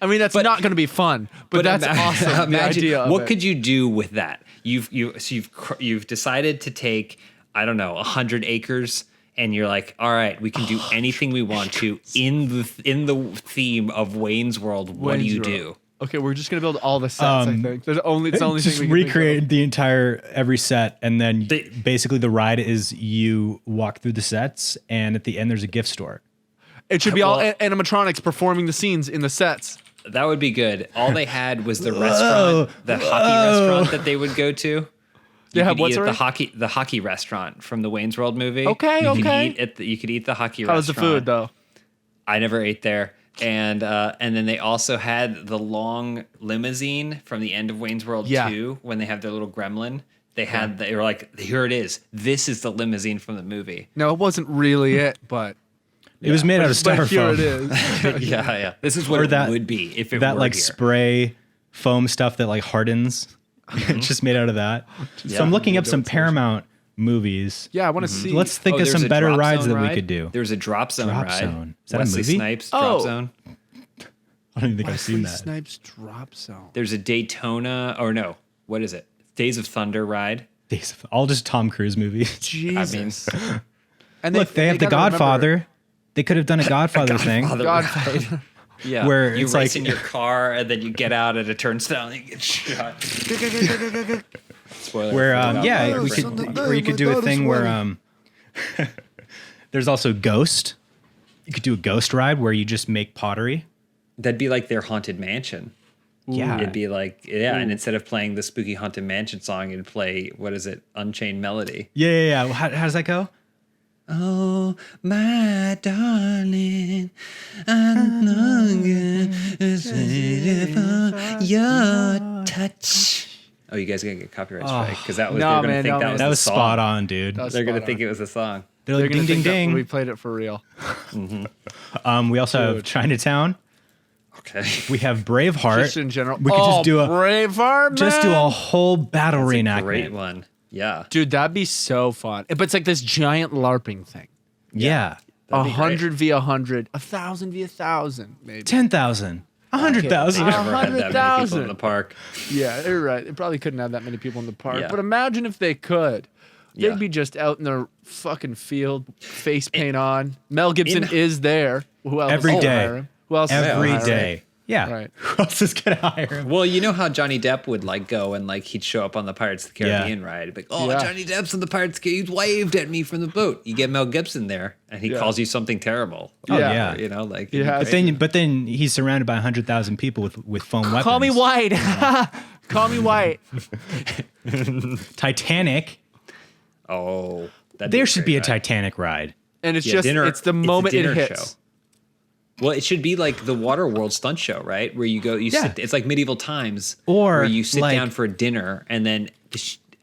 I mean, that's not going to be fun, but that's awesome. Imagine what could you do with that? You've decided to take, I don't know, 100 acres, and you're like, all right, we can do anything we want to in the theme of Wayne's World. What do you do? Okay, we're just gonna build all the sets. I think it's the only thing we can recreate the entire every set, and then basically the ride is you walk through the sets, and at the end there's a gift store. It should be all animatronics performing the scenes in the sets. That would be good. All they had was the restaurant, the hockey restaurant that they would go to. You the hockey restaurant from the Wayne's World movie. Okay. You could eat the hockey restaurant. How was the food though? I never ate there. And then they also had the long limousine from the end of Wayne's World 2 when they have their little gremlin. They were like, here it is. This is the limousine from the movie. No, it wasn't really it, but it was made out of styrofoam. Here it is. yeah. This is what it would be if it that were like here. Spray foam stuff that like hardens. It's just made out of that. So I'm looking up some Paramount movies. Yeah, I want to see. Let's think of some better rides that we could do. There's a Drop Zone ride. Is that Wesley a movie? Snipes Drop Zone. I don't even think I've seen that. Snipes Drop Zone. There's a Daytona, or no, what is it? Days of Thunder ride. All just Tom Cruise movies. Jesus. I mean, and look, they have The Godfather. They could have done a Godfather thing. Godfather. Yeah, where you it's race like in your car and then you get out at a turnstile and you get shot. Spoiler. Where you could do a thing where there's also Ghost. You could do a Ghost ride where you just make pottery. That'd be like their Haunted Mansion. Yeah, it'd be like and instead of playing the spooky Haunted Mansion song, it'd play what is it? Unchained Melody. Yeah. How does that go? Oh, my darling, I'm longing for your touch. Oh, you guys are gonna get copyright strike because that was that was spot on, dude. They're gonna think it was a song. They're like ding ding ding. We played it for real. We also have Chinatown. Okay. We have Braveheart. Just in general. We could just do a Braveheart. Just do a whole battle reenactment. Great one. Yeah, dude, that'd be so fun. But it's like this giant LARPing thing. Yeah, 100 v 100, 1,000 v 1,000, maybe 10,000, 100,000. Never had that many people in the park. Yeah, you're right. They probably couldn't have that many people in the park. Yeah. But imagine if they could. They'd be just out in their fucking field, face paint on. Mel Gibson is there. Who else? Every day. Hire him? Who else? Every day. Yeah. Right. Who else is gonna hire him? Well, you know how Johnny Depp would like go and like he'd show up on the Pirates of the Caribbean ride. Like, Johnny Depp's on the Pirates of the Caribbean. He waved at me from the boat. You get Mel Gibson there, and he calls you something terrible. Oh yeah. You know, like. Yeah. But then he's surrounded by 100,000 people with foam weapons. Call me White. Call me White. Titanic. Oh, there should be a Titanic ride. And it's it's the moment it hits. Show. Well, it should be like the Waterworld stunt show, right? Where you go, sit. It's like medieval times, or where you sit down for dinner, and then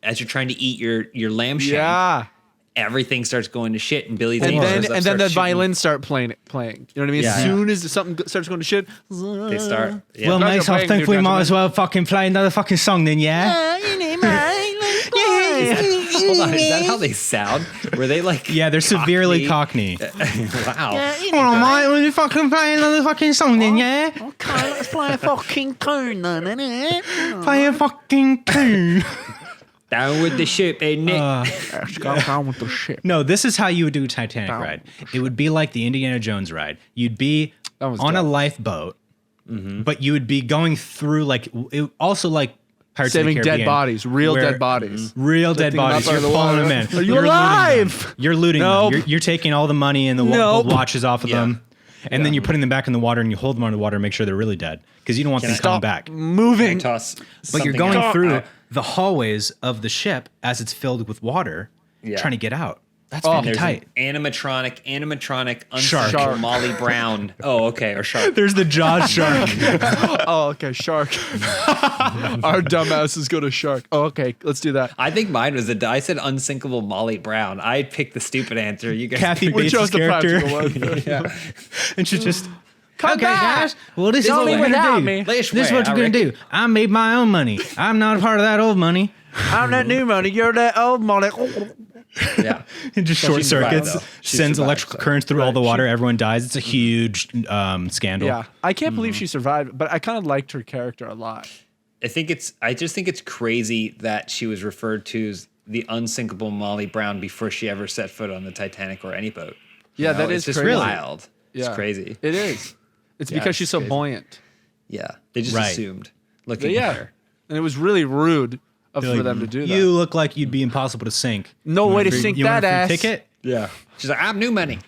as you're trying to eat your lamb shank, everything starts going to shit, and Billy and then the violins start playing. You know what I mean? As soon as something starts going to shit, they start. Yeah. Well, mate, I think we might as well fucking play another fucking song then, yeah. Hold on, is that how they sound? Were they like? Yeah, they're severely Cockney. Wow. Hold on, mate, will you fucking play another fucking song then, yeah? Okay, let's play a fucking tune then, innit? Play a fucking tune. Down with the ship, ain't it? Let's go down with the ship. No, this is how you would do a Titanic ride. It would be like the Indiana Jones ride. You'd be on a lifeboat, but you would be going through also like Pirates saving of the Caribbean, dead bodies, real dead bodies. You're pulling them in. Are you alive? You're looting them. You're taking all the money and the watches off of them. And then you're putting them back in the water and you hold them underwater and make sure they're really dead because you don't want them coming back. Moving. But you're going through the hallways of the ship as it's filled with water, trying to get out. That's fucking tight. Animatronic, Shark. Molly Brown. Oh, okay, or shark. There's the Jaws shark. Oh, okay, shark. Our dumbasses go to shark. Oh, okay, let's do that. I think mine was I said unsinkable Molly Brown. I picked the stupid answer. You guys Kathy We chose Bates' the character. practical one. yeah. And she's just, Come okay, back. guys. Well, this is Don't what leave we're without going to me. do. This is what you're I going to do. I made my own money. I'm not a part of that old money. I'm that new money. You're that old money. Yeah. It just So short she survived, circuits, though. She sends survived, electrical so. currents through all the Right, water. Everyone dies. It's a huge scandal. Yeah, I can't believe she survived, but I kind of liked her character a lot. I just think it's crazy that she was referred to as the unsinkable Molly Brown before she ever set foot on the Titanic or any boat. Yeah, You know, that is it's just crazy. wild. Yeah. It's crazy. It is. It's Yeah, because it's she's so crazy. buoyant. Yeah. They just Right. assumed. Looking Yeah, at her. and it was really rude for Like, them to do that. You look like you'd be impossible to sink. No You way want to sink you want that a free ass. ticket? Yeah. She's like, I'm new money.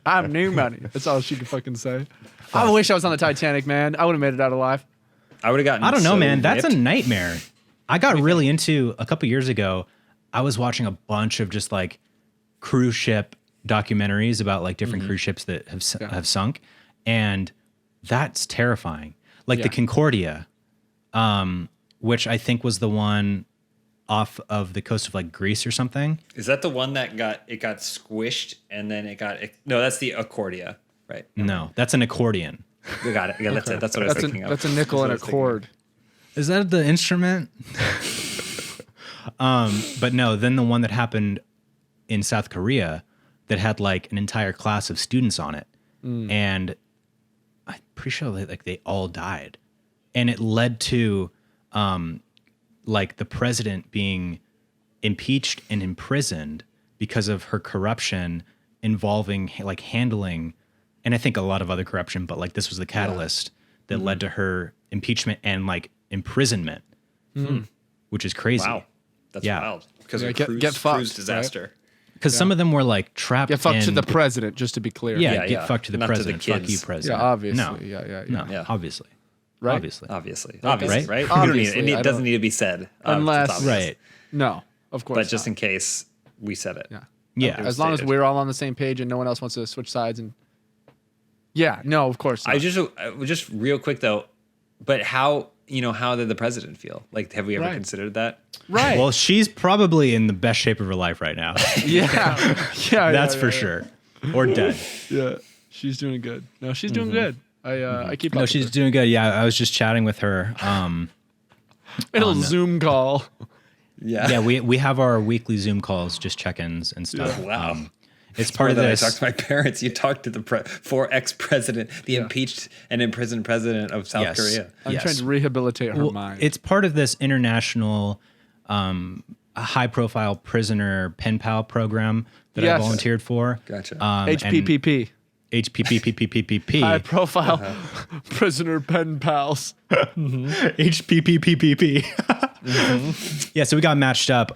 I'm new money. That's all she could fucking say. I wish I was on the Titanic, man. I would have made it out alive. I would have gotten I don't know, so man. That's a ripped. nightmare. I got really into a couple years ago. I was watching a bunch of just like cruise ship documentaries about like different cruise ships that have sunk, and that's terrifying. Like the Yeah. Concordia, which I think was the one off of the coast of like Greece or something. Is that the one that got squished and then no, that's the Accordia, right? No, that's an accordion. We got it. Yeah, that's it. That's what I was thinking of. That's a nickel and a That's what I was cord. Is that the instrument? But no, then the one that happened in South Korea that had like an entire class of students on it. And I'm pretty sure they all died. And it led to like the president being impeached and imprisoned because of her corruption involving like handling, and I think a lot of other corruption, but like this was the catalyst that led to her impeachment and like imprisonment, which is crazy. Wow. That's Yeah. wild. Because Yeah, of get fucked, cruise disaster. Because some of them were like trapped. Get fucked to in- the president, just to be clear. Yeah, Yeah, get yeah. fucked to the Not to the president. Fuck kids. you, president. Yeah, obviously. No, Yeah. no, Yeah. obviously, Right? obviously. Obviously. Right? Right? We don't Obviously, need it. I It doesn't don't- need to be said. It's Unless- obvious. Right. No, of course. But just not. in case we said it. Yeah. Yeah. It was As long as stated. we're all on the same page and no one else wants to switch sides and. Yeah. No, of course. Not. I just real quick though, but how did the president feel? Like, have we ever Right. considered that? Right. Well, she's probably in the best shape of her life right now. yeah. Yeah. That's yeah, for yeah, sure. Or dead. Yeah. She's doing good. No, she's doing good. I keep No, up she's with doing good. Yeah, I was just chatting with her. her. It'll Zoom call. Yeah, we have our weekly Zoom calls, just check-ins and stuff. Wow. It's part of More than this. I talked to my parents. You talked to the ex-president, the impeached and imprisoned president of South Yes. Korea. I'm Yes. trying to rehabilitate her Well, mind. it's part of this international high-profile prisoner pen pal program that I Yes. volunteered for. Gotcha. HPPP. HPPPPP. High profile prisoner pen pals. HPPPPP. Yeah, so we got matched up.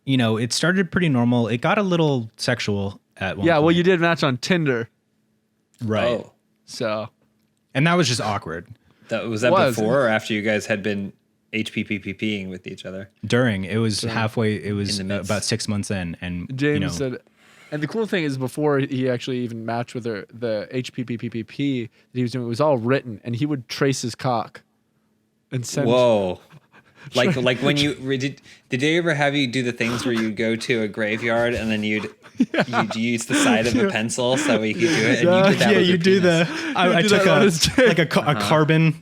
It started pretty normal. It got a little sexual at one Yeah, point. well, you did match on Tinder. Right. Oh, So, And that was just awkward. was that Was. before or after you guys had been HPPPing with each other? It was halfway, it was In the midst. about 6 months in. And, James said, and the cool thing is before he actually even matched with her, the HPPPP that he was doing, it was all written, and he would trace his cock and send. Whoa. Like when you did they ever have you do the things where you go to a graveyard and then you'd use the side of a pencil so you could do it? And you did that with your penis. I do took that on his dick. a carbon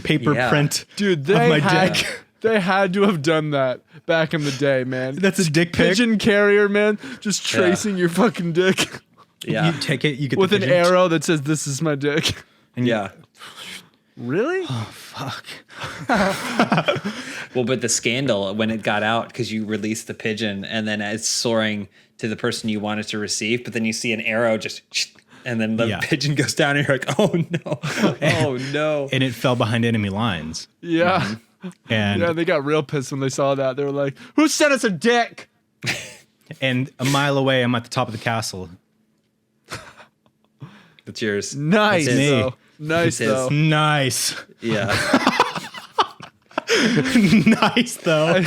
paper Yeah. print Dude, of they my had, dick. they had to have done that back in the day, man. That's a dick pic. Pigeon carrier, man, just tracing your fucking dick Yeah. You take it, you get with the an pigeon, arrow that says, "This is my dick." and you- Yeah. Really? fuck. Well, but the scandal when it got out because you released the pigeon and then it's soaring to the person you wanted to receive, but then you see an arrow just and then the Yeah. pigeon goes down and you're like, oh no, oh no. And it fell behind enemy lines. Yeah. And Yeah, they got real pissed when they saw that. They were like, "Who sent us a dick?" and a mile away, I'm at the top of the castle. It's yours. Nice, That's it. though. Nice, It's his. though. Nice. Yeah. Nice though.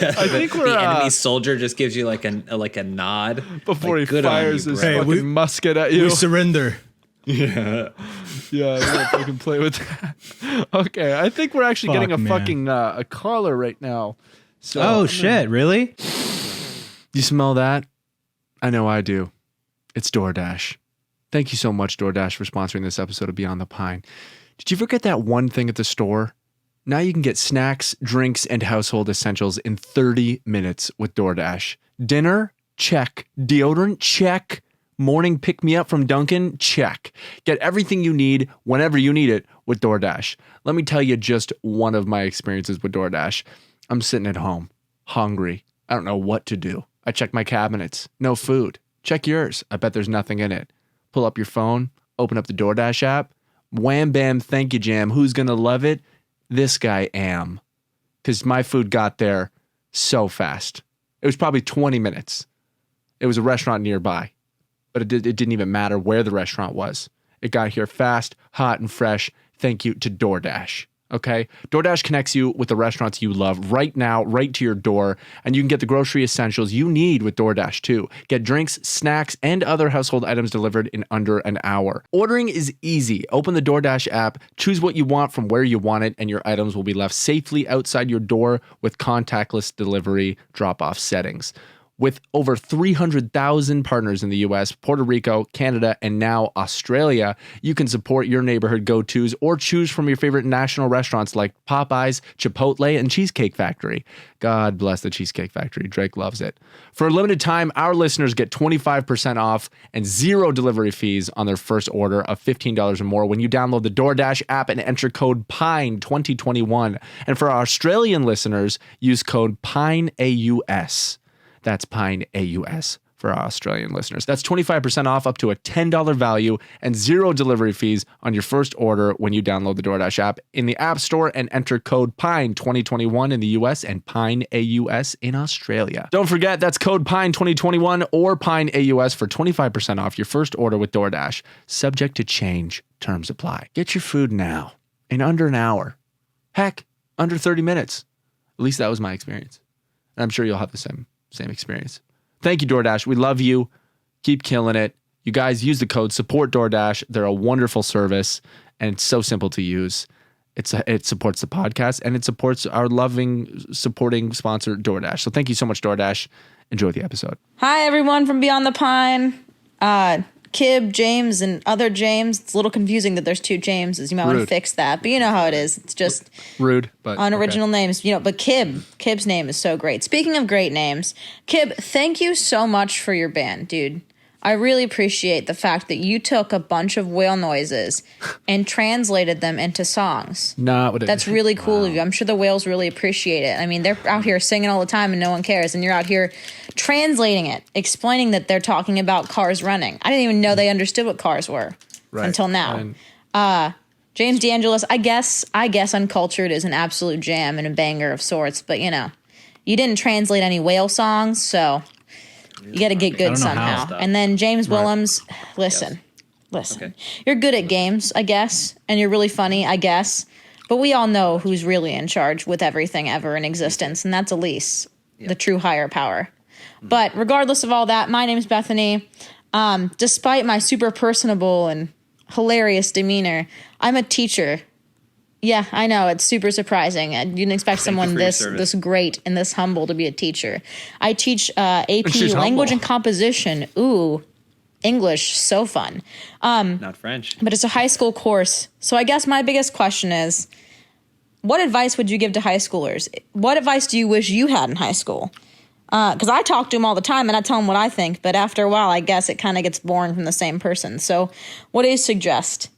I think the enemy soldier just gives you like a nod before like, he fires his fucking musket at you. We surrender. Yeah, we don't fucking play with that. Okay, I think we're actually getting a fucking a caller right now. So, shit! Really? You smell that? I know I do. It's DoorDash. Thank you so much, DoorDash, for sponsoring this episode of Beyond the Pine. Did you forget that one thing at the store? Now you can get snacks, drinks, and household essentials in 30 minutes with DoorDash. Dinner? Check. Deodorant? Check. Morning pick-me-up from Dunkin'? Check. Get everything you need whenever you need it with DoorDash. Let me tell you just one of my experiences with DoorDash. I'm sitting at home, hungry. I don't know what to do. I check my cabinets. No food. Check yours. I bet there's nothing in it. Pull up your phone, open up the DoorDash app. Wham, bam, thank you, Jam. Who's going to love it? This guy am. Because my food got there so fast. It was probably 20 minutes. It was a restaurant nearby. But it didn't even matter where the restaurant was. It got here fast, hot, and fresh. Thank you to DoorDash. Okay? DoorDash connects you with the restaurants you love right now, right to your door, and you can get the grocery essentials you need with DoorDash too. Get drinks, snacks, and other household items delivered in under an hour. Ordering is easy. Open the DoorDash app, choose what you want from where you want it, and your items will be left safely outside your door with contactless delivery drop-off settings. With over 300,000 partners in the US, Puerto Rico, Canada, and now Australia, you can support your neighborhood go-tos or choose from your favorite national restaurants like Popeyes, Chipotle, and Cheesecake Factory. God bless the Cheesecake Factory. Drake loves it. For a limited time, our listeners get 25% off and zero delivery fees on their first order of $15 or more when you download the DoorDash app and enter code PINE2021. And for our Australian listeners, use code PINEAUS. That's Pine AUS for our Australian listeners. That's 25% off up to a $10 value and zero delivery fees on your first order when you download the DoorDash app in the App Store and enter code PINE2021 in the US and Pine AUS in Australia. Don't forget, that's code PINE2021 or Pine AUS for 25% off your first order with DoorDash. Subject to change. Terms apply. Get your food now in under an hour. Heck, under 30 minutes. At least that was my experience. And I'm sure you'll have the same experience. Thank you, DoorDash. We love you. Keep killing it. You guys use the code support DoorDash. They're a wonderful service and it's so simple to use. It supports the podcast and it supports our loving, supporting sponsor, DoorDash. So thank you so much, DoorDash. Enjoy the episode. Hi, everyone from Beyond the Pine. Kib, James, and other James. It's a little confusing that there's two Jameses. You might want to fix that, but you know how it is. It's just rude, but unoriginal names. But Kib's name is so great. Speaking of great names, Kib, thank you so much for your band, dude. I really appreciate the fact that you took a bunch of whale noises and translated them into songs. That's really cool of you. I'm sure the whales really appreciate it. I mean, they're out here singing all the time and no one cares. And you're out here translating it, explaining that they're talking about cars running. I didn't even know they understood what cars were until now. James DeAngelis, I guess Uncultured is an absolute jam and a banger of sorts. But, you didn't translate any whale songs, so... You got to get good somehow. And then James Willems, listen. Okay. You're good at games, I guess, and you're really funny, I guess. But we all know who's really in charge with everything ever in existence, and that's Elise, the true higher power. But regardless of all that, my name's Bethany. Despite my super personable and hilarious demeanor, I'm a teacher. Yeah, I know. It's super surprising. You didn't expect someone this great and this humble to be a teacher. I teach AP Language and Composition. Ooh, English, so fun. Not French. But it's a high school course. So I guess my biggest question is, what advice would you give to high schoolers? What advice do you wish you had in high school? Because I talk to them all the time and I tell them what I think. But after a while, I guess it kind of gets boring from the same person. So what do you suggest?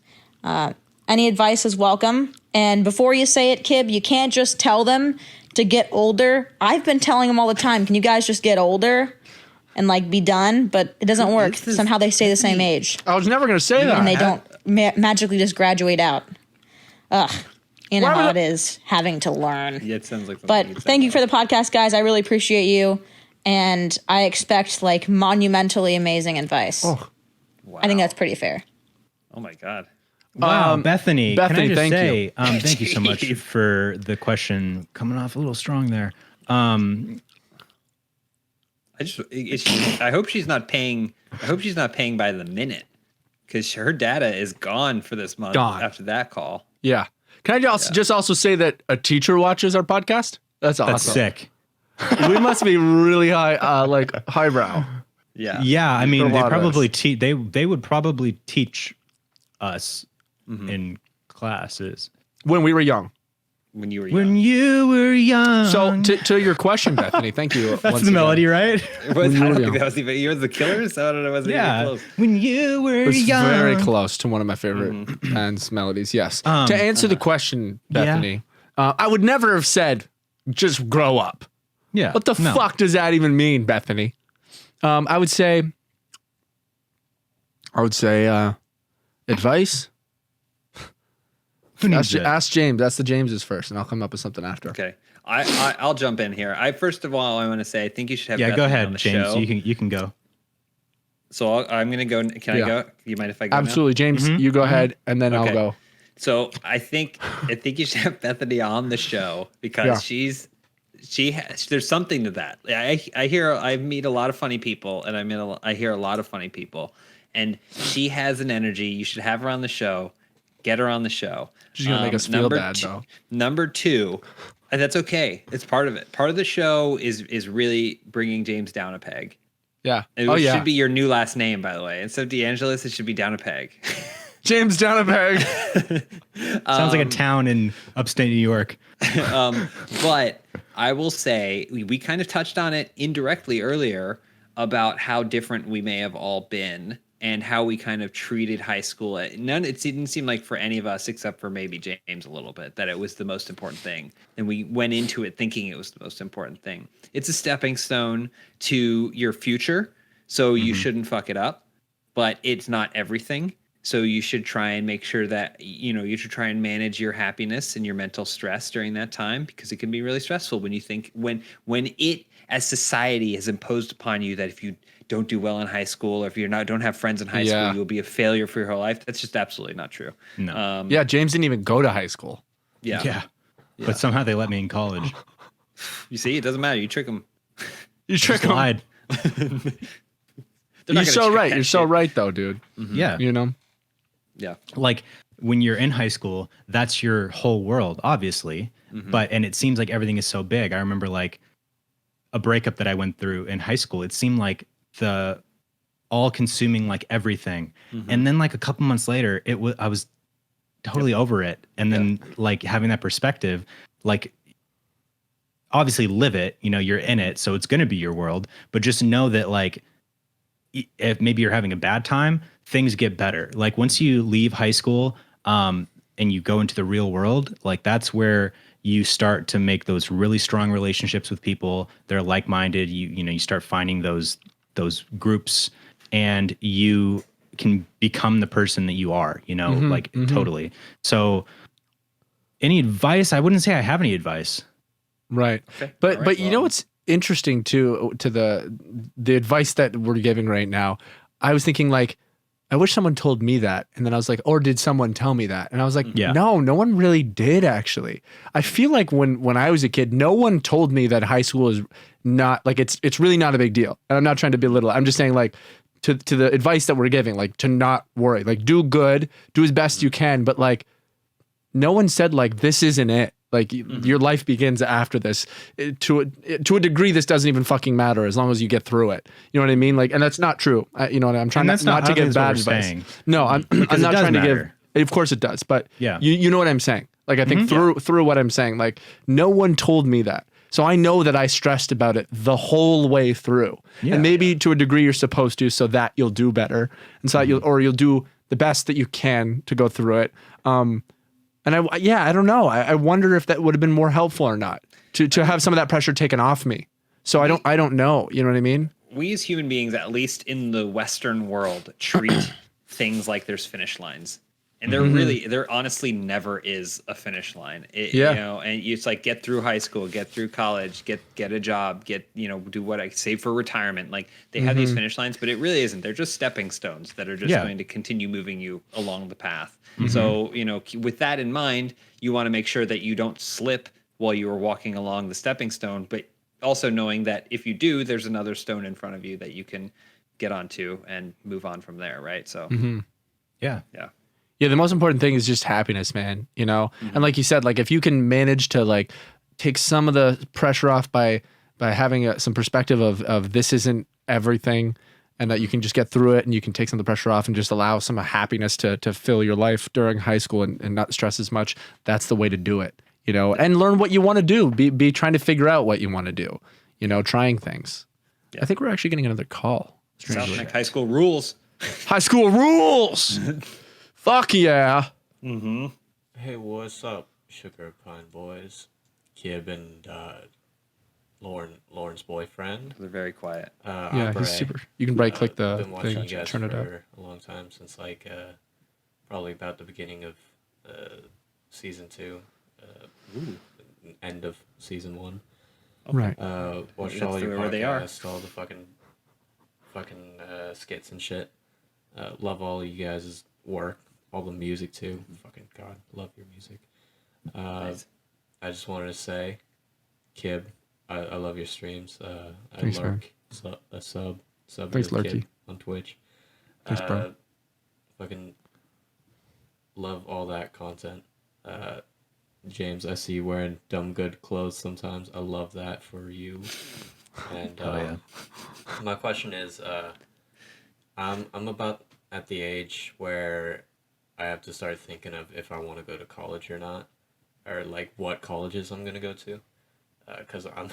Any advice is welcome. And before you say it, Kib, you can't just tell them to get older. I've been telling them all the time, can you guys just get older and be done? But it doesn't work. Somehow they stay the same age. I was never going to say that. And they don't magically just graduate out. Ugh. You know how it is having to learn. Yeah, it sounds like But thank you for the podcast, guys. I really appreciate you. And I expect monumentally amazing advice. Oh, wow. I think that's pretty fair. Oh, my God. Wow, Bethany, can I just thank say, you. Thank you so much for the question. Coming off a little strong there. I hope she's not paying. I hope she's not paying by the minute, because her data is gone for this month after that call. Yeah. Can I just also say that a teacher watches our podcast? That's awesome. That's sick. We must be really high, like highbrow. Yeah. Yeah. I mean, they would probably teach us in classes when we were young. When you were young. When you were young. So to your question, Bethany, thank you. That's the melody, right? I don't think that was even. You're the Killers. I don't know. Was even close. When you were young. Very close to one of my favorite band's melodies. Yes. To answer the question, Bethany, I would never have said just grow up. Yeah. What the fuck does that even mean, Bethany? I would say advice. Ask James. That's the James's first, and I'll come up with something after. Okay. I'll jump in here. First of all, I want to say I think you should have. Yeah, Bethany go ahead, on the James. show. You can go. So I'm gonna go. Can I go? You mind if I go? Absolutely, now? James. You go ahead, and then I'll go. So I think you should have Bethany on the show because there's something to that. I meet a lot of funny people, and I hear a lot of funny people, and she has an energy. You should have her on the show. Get her on the show. She's gonna make us feel bad, though. Number two, and that's okay. It's part of it. Part of the show is really bringing James down a peg. Yeah. It should be your new last name, by the way. Instead of DeAngelis, it should be down a peg. James down a peg. Sounds like a town in upstate New York. But I will say we kind of touched on it indirectly earlier about how different we may have all been and how we kind of treated high school. It didn't seem like for any of us, except for maybe James a little bit, that it was the most important thing. And we went into it thinking it was the most important thing. It's a stepping stone to your future, so you shouldn't fuck it up, but it's not everything. So you should try and make sure that, you should try and manage your happiness and your mental stress during that time, because it can be really stressful when you think, when it, as society, has imposed upon you that if you don't do well in high school, or if don't have friends in high school, you'll be a failure for your whole life. That's just absolutely not true. No. James didn't even go to high school. Yeah. But somehow they let me in college. You see, it doesn't matter. You trick them. You trick them. Lied. You're so right. You're so right, though, dude. Yeah. Yeah. Like when you're in high school, that's your whole world, obviously. And it seems like everything is so big. I remember like a breakup that I went through in high school. It seemed like the all consuming like everything. And then like a couple months later, I was totally over it. And then like having that perspective, like obviously live it, you're in it. So it's going to be your world, but just know that like, if maybe you're having a bad time, things get better. Like once you leave high school, and you go into the real world, like that's where you start to make those really strong relationships with people. They're like-minded. You start finding those groups, and you can become the person that you are, totally. So any advice? I wouldn't say I have any advice. Right. Okay. But you know what's interesting too, to the advice that we're giving right now, I was thinking like, I wish someone told me that. And then I was like, or did someone tell me that? And I was like, no one really did actually. I feel like when I was a kid, no one told me that high school is not like, it's really not a big deal. And I'm not trying to belittle it. I'm just saying like to the advice that we're giving, like to not worry, like do good, do as best you can. But like, no one said like, this isn't it. Like your life begins after this. To a degree, this doesn't even fucking matter as long as you get through it. You know what I mean? Like, and that's not true. I'm trying not to give bad advice. No, I'm not trying to give. Of course it does, but you know what I'm saying. Like I think through what I'm saying, like no one told me that, so I know that I stressed about it the whole way through. And maybe to a degree you're supposed to, so that you'll do better, and so that you'll do the best that you can to go through it. And I don't know. I wonder if that would have been more helpful or not to have some of that pressure taken off me. So I don't know. You know what I mean? We as human beings, at least in the Western world, treat things like there's finish lines. And there honestly never is a finish line. And it's like get through high school, get through college, get a job, do what I save for retirement. Like they have these finish lines, but it really isn't. They're just stepping stones that are just going to continue moving you along the path. So, with that in mind, you want to make sure that you don't slip while you are walking along the stepping stone, but also knowing that if you do, there's another stone in front of you that you can get onto and move on from there, right? So Yeah. Yeah, the most important thing is just happiness, man, you know? And like you said, like if you can manage to like take some of the pressure off by having some perspective of this isn't everything, and that you can just get through it and you can take some of the pressure off and just allow some happiness to fill your life during high school and not stress as much, that's the way to do it, you know? And learn what you want to do. Be trying to figure out what you want to do, you know, trying things. Yeah. I think we're actually getting another call. Sounds like high school rules. High school rules! Fuck yeah. Hey, what's up, Sugar Pine Boys? Kib and Lauren's boyfriend. They're very quiet. Yeah, he's super. You can right click the been watching thing, you guys turn it up. for a long time, since like probably about the beginning of season 2, end of season 1. Right. Watched That's all your where they are. podcasts, all the fucking skits and shit. Love all you guys' work, all the music too. Fucking God, love your music. Nice. I just wanted to say, Kib, I love your streams. I Thanks, man. sub Thanks, to Kib Lurky. on Twitch. Thanks, bro. Fucking love all that content. James, I see you wearing dumb good clothes sometimes. I love that for you. And my question is, I'm about at the age where I have to start thinking of if I want to go to college or not, or like what colleges I'm gonna go to, because I'm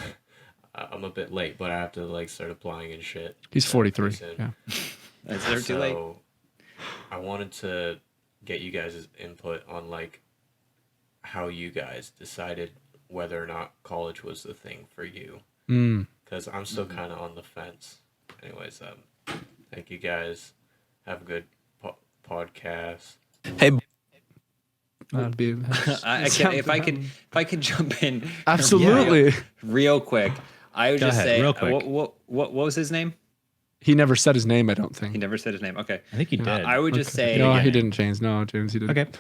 a bit late, but I have to like start applying and shit. He's 43. Yeah. Is there too late? I wanted to get you guys' input on like how you guys decided whether or not college was the thing for you. Because I'm still kind of on the fence. Anyways, thank you guys. Have a good podcast. Hey, That'd be. if I could jump in. Absolutely. Real quick. I would Go just ahead, say, real quick. what was his name? He never said his name, I don't think. He never said his name. Okay. I think you did. I would just say. No, he didn't, James. No, James, he didn't. Okay.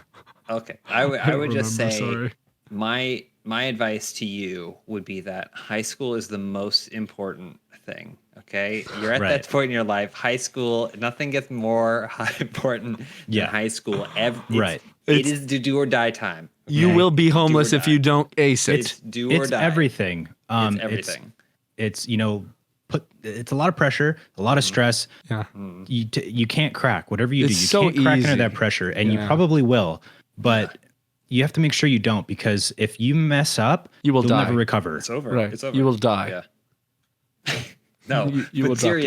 Okay. I would just remember, say sorry. my advice to you would be that high school is the most important thing. Okay. You're at that point in your life. High school, nothing gets more important than high school. It is the do or die time. Okay? You will be homeless if you don't ace it. It's do or It's die. everything. It's everything. It's it's a lot of pressure, a lot of stress. Yeah. You can't crack whatever you do. It's You so can't crack easy. under that pressure, and you Yeah. probably will. But you have to make sure you don't, because if you mess up, You will you'll die. never recover. It's over. Right. It's over. You will die. Yeah. No, You will but drop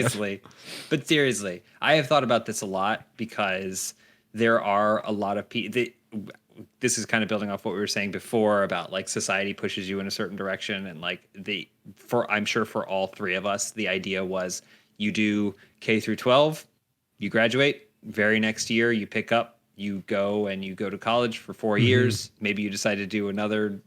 dead. seriously, I have thought about this a lot because there are a lot of people. This is kind of building off what we were saying before about like society pushes you in a certain direction, and like I'm sure for all three of us, the idea was you do K through 12, you graduate, very next year you pick up, you go to college for 4 years. Maybe you decide to do another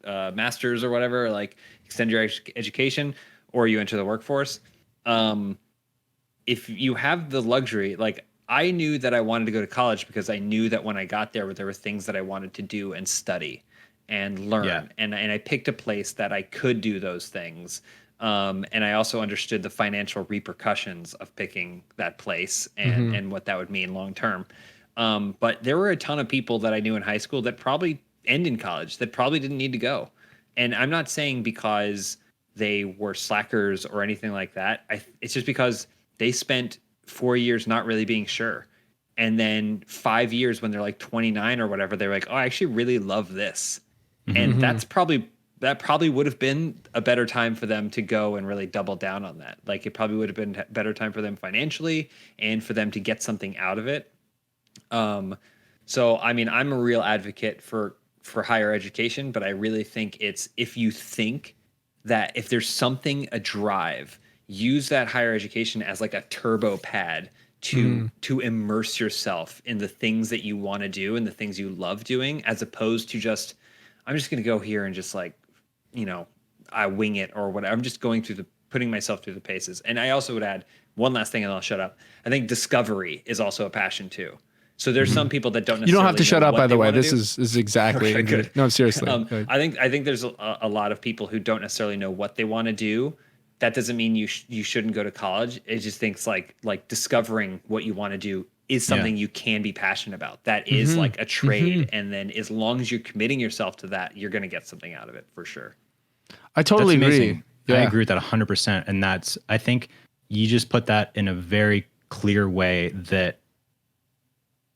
master's or whatever, like extend your education, or you enter the workforce. If you have the luxury, like I knew that I wanted to go to college because I knew that when I got there were things that I wanted to do and study and learn. Yeah. And I picked a place that I could do those things. And I also understood the financial repercussions of picking that place and what that would mean long term. But there were a ton of people that I knew in high school that probably end in college that probably didn't need to go. And I'm not saying because they were slackers or anything like that. It's just because they spent 4 years not really being sure. And then 5 years when they're like 29 or whatever, they're like, oh, I actually really love this. And that probably would have been a better time for them to go and really double down on that. Like it probably would have been a better time for them financially and for them to get something out of it. So, I mean, I'm a real advocate for higher education, but I really think it's, if you think that if there's something, a drive, use that higher education as like a turbo pad to immerse yourself in the things that you want to do and the things you love doing, as opposed to just, I'm just going to go here and just like, I wing it or whatever. I'm just putting myself through the paces. And I also would add one last thing and I'll shut up. I think discovery is also a passion too. So there's some people that don't necessarily You don't have to shut know up, what by the they way. wanna This do. is exactly. Okay, good. No, seriously. I think there's a lot of people who don't necessarily know what they want to do. That doesn't mean you shouldn't go to college. It just thinks like discovering what you want to do is something you can be passionate about. That is like a trade, and then as long as you're committing yourself to that, you're going to get something out of it for sure. I totally agree. I agree with that 100%. And I think you just put that in a very clear way that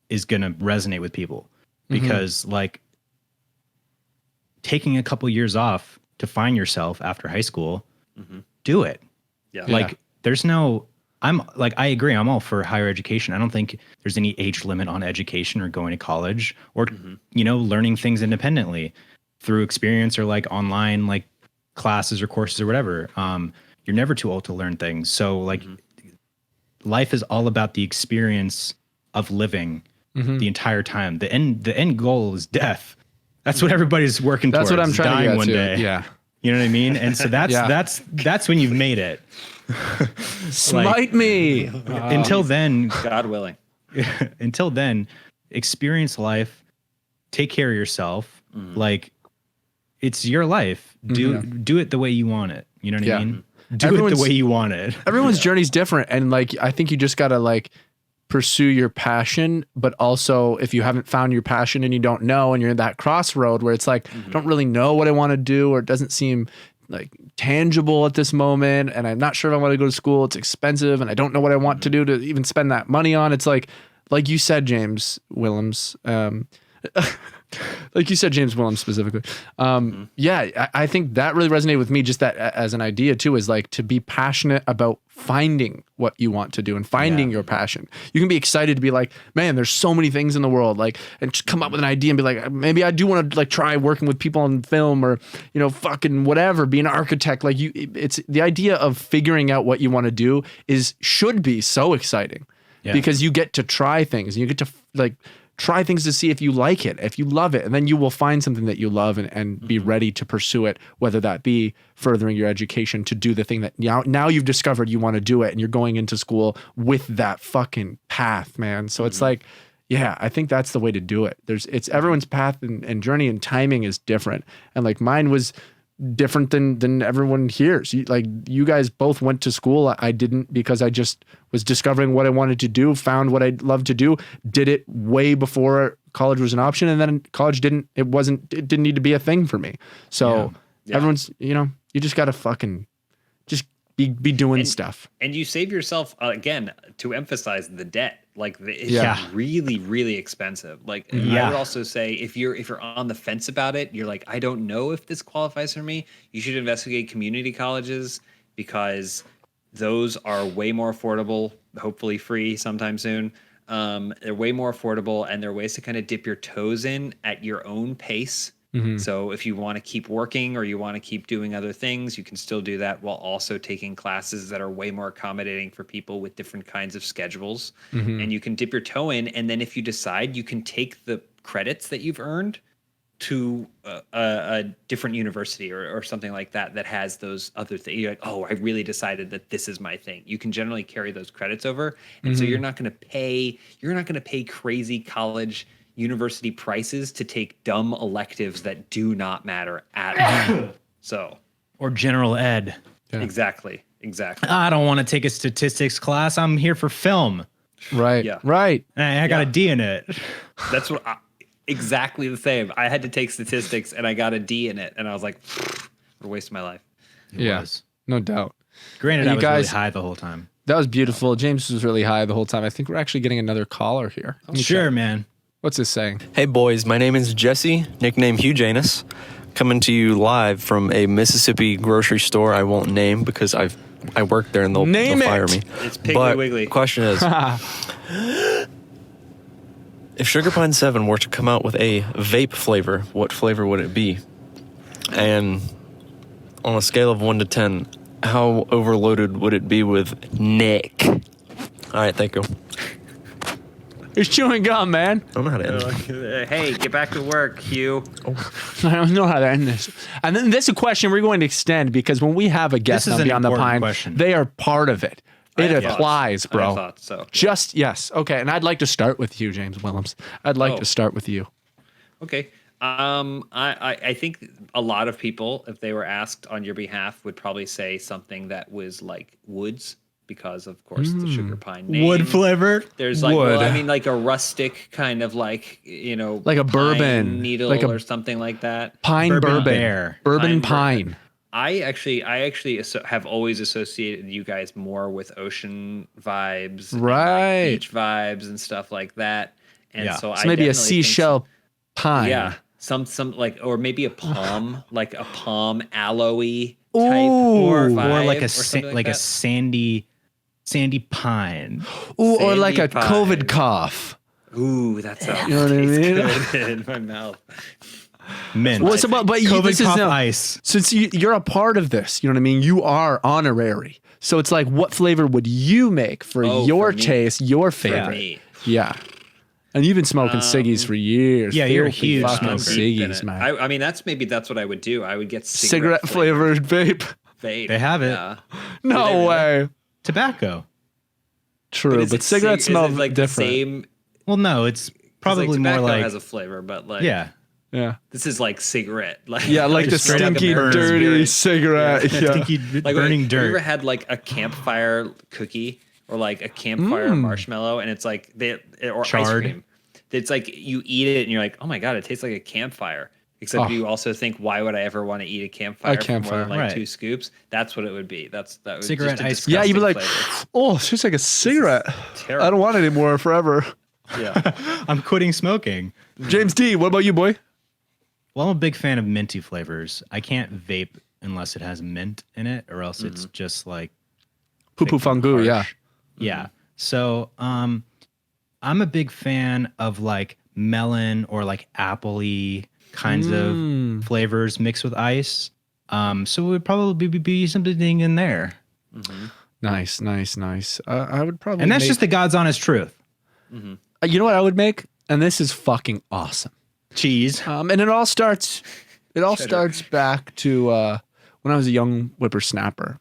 is going to resonate with people, because like taking a couple years off to find yourself after high school, do it. Yeah. Like I agree. I'm all for higher education. I don't think there's any age limit on education or going to college or, learning things independently through experience or like online, like classes or courses or whatever. You're never too old to learn things. So like life is all about the experience of living the entire time. The end goal is death. That's what everybody's working towards. That's what I'm trying to get one to. day. Yeah. You know what I mean? And so that's when you've made it. Smite me. Until then, God willing. until then, experience life, take care of yourself. Like it's your life. Do it the way you want it. You know what I mean? Do it the way you want it. Everyone's journey's different. And like, I think you just got to like pursue your passion, but also if you haven't found your passion and you don't know, and you're in that crossroad where it's like, I don't really know what I want to do, or it doesn't seem like tangible at this moment. And I'm not sure if I want to go to school. It's expensive and I don't know what I want to do to even spend that money on. It's like you said, James Willems, like you said, James Willems specifically. Yeah, I think that really resonated with me, just that as an idea too, is like to be passionate about finding what you want to do and finding your passion. You can be excited to be like, man, there's so many things in the world, like, and just come up with an idea and be like, maybe I do want to like try working with people on film, or, fucking whatever, be an architect. Like it's the idea of figuring out what you want to do should be so exciting because you get to try things and you get to like try things to see if you like it, if you love it, and then you will find something that you love and be ready to pursue it, whether that be furthering your education to do the thing that now you've discovered you want to do it, and you're going into school with that fucking path, man. So it's like, yeah, I think that's the way to do it. It's everyone's path and journey and timing is different. And like mine was different than everyone hears. You guys both went to school. I didn't, because I just was discovering what I wanted to do, found what I'd love to do, did it way before college was an option, and then college didn't need to be a thing for me. So everyone's, you just gotta fucking just be doing stuff. And you save yourself, again, to emphasize the debt. Like it's really, really expensive. Like I would also say if you're on the fence about it, you're like, I don't know if this qualifies for me, you should investigate community colleges, because those are way more affordable, hopefully free sometime soon. They're way more affordable, and there are ways to kind of dip your toes in at your own pace. So if you want to keep working or you want to keep doing other things, you can still do that while also taking classes that are way more accommodating for people with different kinds of schedules. And you can dip your toe in, and then if you decide, you can take the credits that you've earned to a different university or something like that has those other things. You're like, oh, I really decided that this is my thing. You can generally carry those credits over, and so you're not going to pay crazy college university prices to take dumb electives that do not matter at all. So, or general ed. Exactly. I don't want to take a statistics class. I'm here for film. Right. Yeah. Right. I got a D in it. That's what exactly the same. I had to take statistics and I got a D in it, and I was like, what a waste of my life. It was. No doubt. Granted, I was really high the whole time. That was beautiful. James was really high the whole time. I think we're actually getting another caller here. Sure, man. What's this saying? Hey boys, my name is Jesse, nickname Hugh Janus, coming to you live from a Mississippi grocery store I won't name because I work there and they'll fire me. It's Piggly Wiggly. Question is, if Sugar Pine 7 were to come out with a vape flavor, what flavor would it be? And on a scale of 1 to 10, how overloaded would it be with Nick? All right, thank you. He's chewing gum, man. I don't know how to end. Hey, get back to work, Hugh. I don't know how to end this. And then this is a question we're going to extend, because when we have a guest on Beyond the Pine, they are part of it. It applies, bro. I thought so. Just yes. Okay, and I'd like to start with you, James Willems. I'd like to start with you. Okay. I think a lot of people, if they were asked on your behalf, would probably say something that was like woods, because of course the sugar pine name. Wood flavored. There's like, well, I mean, like a rustic kind of like, you know, like a bourbon needle like or something like that. Pine bourbon. Bear. Bourbon pine. I actually have always associated you guys more with ocean vibes, right? And like beach vibes and stuff like that. And so I maybe a seashell pine. Yeah, some like, or maybe a palm, like a palm aloe-y type or vibe, or like a sandy pine. Ooh, or like a COVID cough. Ooh, that's how you know what I mean? Good in my mouth. Mint. Well, but this is ice. Since you're a part of this, you know what I mean? You are honorary. So it's like, what flavor would you make for your taste, your favorite? Yeah. And you've been smoking ciggies for years. Yeah, you're a huge fucking smoker. ciggies, man. I mean, that's what I would do. I would get cigarette flavored vape. They have it. Yeah. No way. Tobacco. True, but cigarettes smell like different. The same. Well, no, it's probably more like has a flavor, but like yeah. This is like cigarette. Like like the stinky, dirty cigarette. Stinky, like burning dirt. Have you ever had like a campfire cookie or like a campfire marshmallow, and it's like or charred ice cream? It's like you eat it and you're like, oh my god, it tastes like a campfire. Except you also think, why would I ever want to eat a campfire for more than like 2 scoops? That's what it would be. That would cigarette just ice. Yeah, you'd be like, oh, it's just like a cigarette. I don't want it anymore forever. Yeah, I'm quitting smoking. James D, what about you, boy? Well, I'm a big fan of minty flavors. I can't vape unless it has mint in it, or else it's just like poo fungu. Yeah, yeah. So, I'm a big fan of like melon or like apple-y kinds of flavors mixed with ice. So it would probably be something in there. Nice. I would probably, and that's just the God's honest truth. You know what I would make, and this is fucking awesome. Cheese. And it all starts back to when I was a young whippersnapper.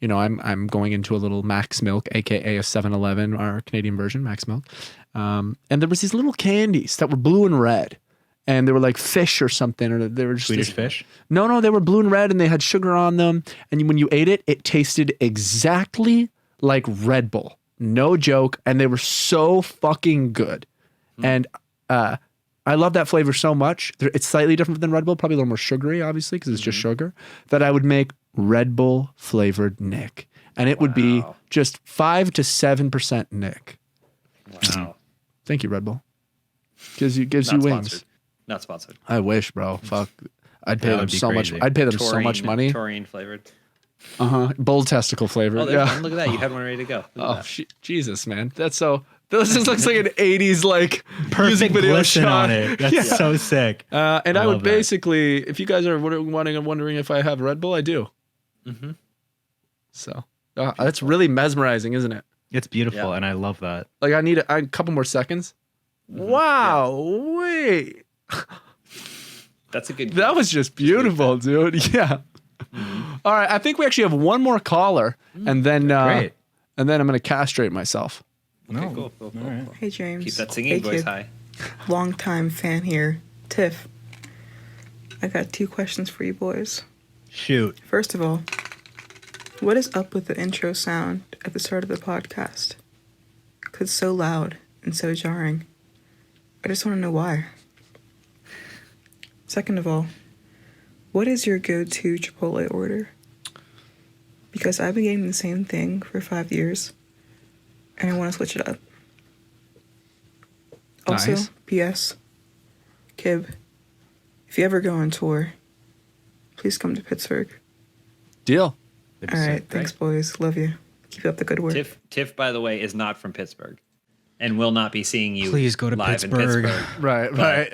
You know, I'm going into a little Max Milk, aka a 7-Eleven, our Canadian version, Max Milk. And there was these little candies that were blue and red. And they were like fish or something, or they were just Swedish fish. No, they were blue and red, and they had sugar on them. And when you ate it, it tasted exactly like Red Bull, no joke. And they were so fucking good. And I love that flavor so much. It's slightly different than Red Bull, probably a little more sugary, obviously, because it's just sugar. That I would make Red Bull flavored Nick, and it would be just 5 to 7% Nick. Wow! Thank you, Red Bull. Gives you wings. Not sponsored. I wish, bro. Fuck. I'd pay them so crazy. much. I'd pay them so much money. Taurine flavored. Bull testicle flavored. Oh, there's one. Look at that. You had one ready to go. Jesus, man. That's so. This just looks like an 80s like perfect video glisten shot. on it. That's so sick. And I would basically, if you guys are wondering if I have Red Bull, I do. So that's really mesmerizing, isn't it? It's beautiful, and I love that. Like I need a couple more seconds. Wow! Wait. That's a good. That was just beautiful, dude. Yeah. All right, I think we actually have one more caller, and then great. And then I'm gonna castrate myself. Okay, cool. Right. Hey James. Keep that singing voice high. Long time fan here, Tiff. I got 2 questions for you boys. Shoot. First of all, what is up with the intro sound at the start of the podcast? 'Cause it's so loud and so jarring. I just want to know why. Second of all, what is your go-to Chipotle order? Because I've been getting the same thing for 5 years, and I want to switch it up. Also, Nice. P.S. Kib, if you ever go on tour, please come to Pittsburgh. Deal. All right, thanks, boys. Love you. Keep up the good work. Tiff, by the way, is not from Pittsburgh, and will not be seeing you. Please go to live Pittsburgh. in Pittsburgh. Right.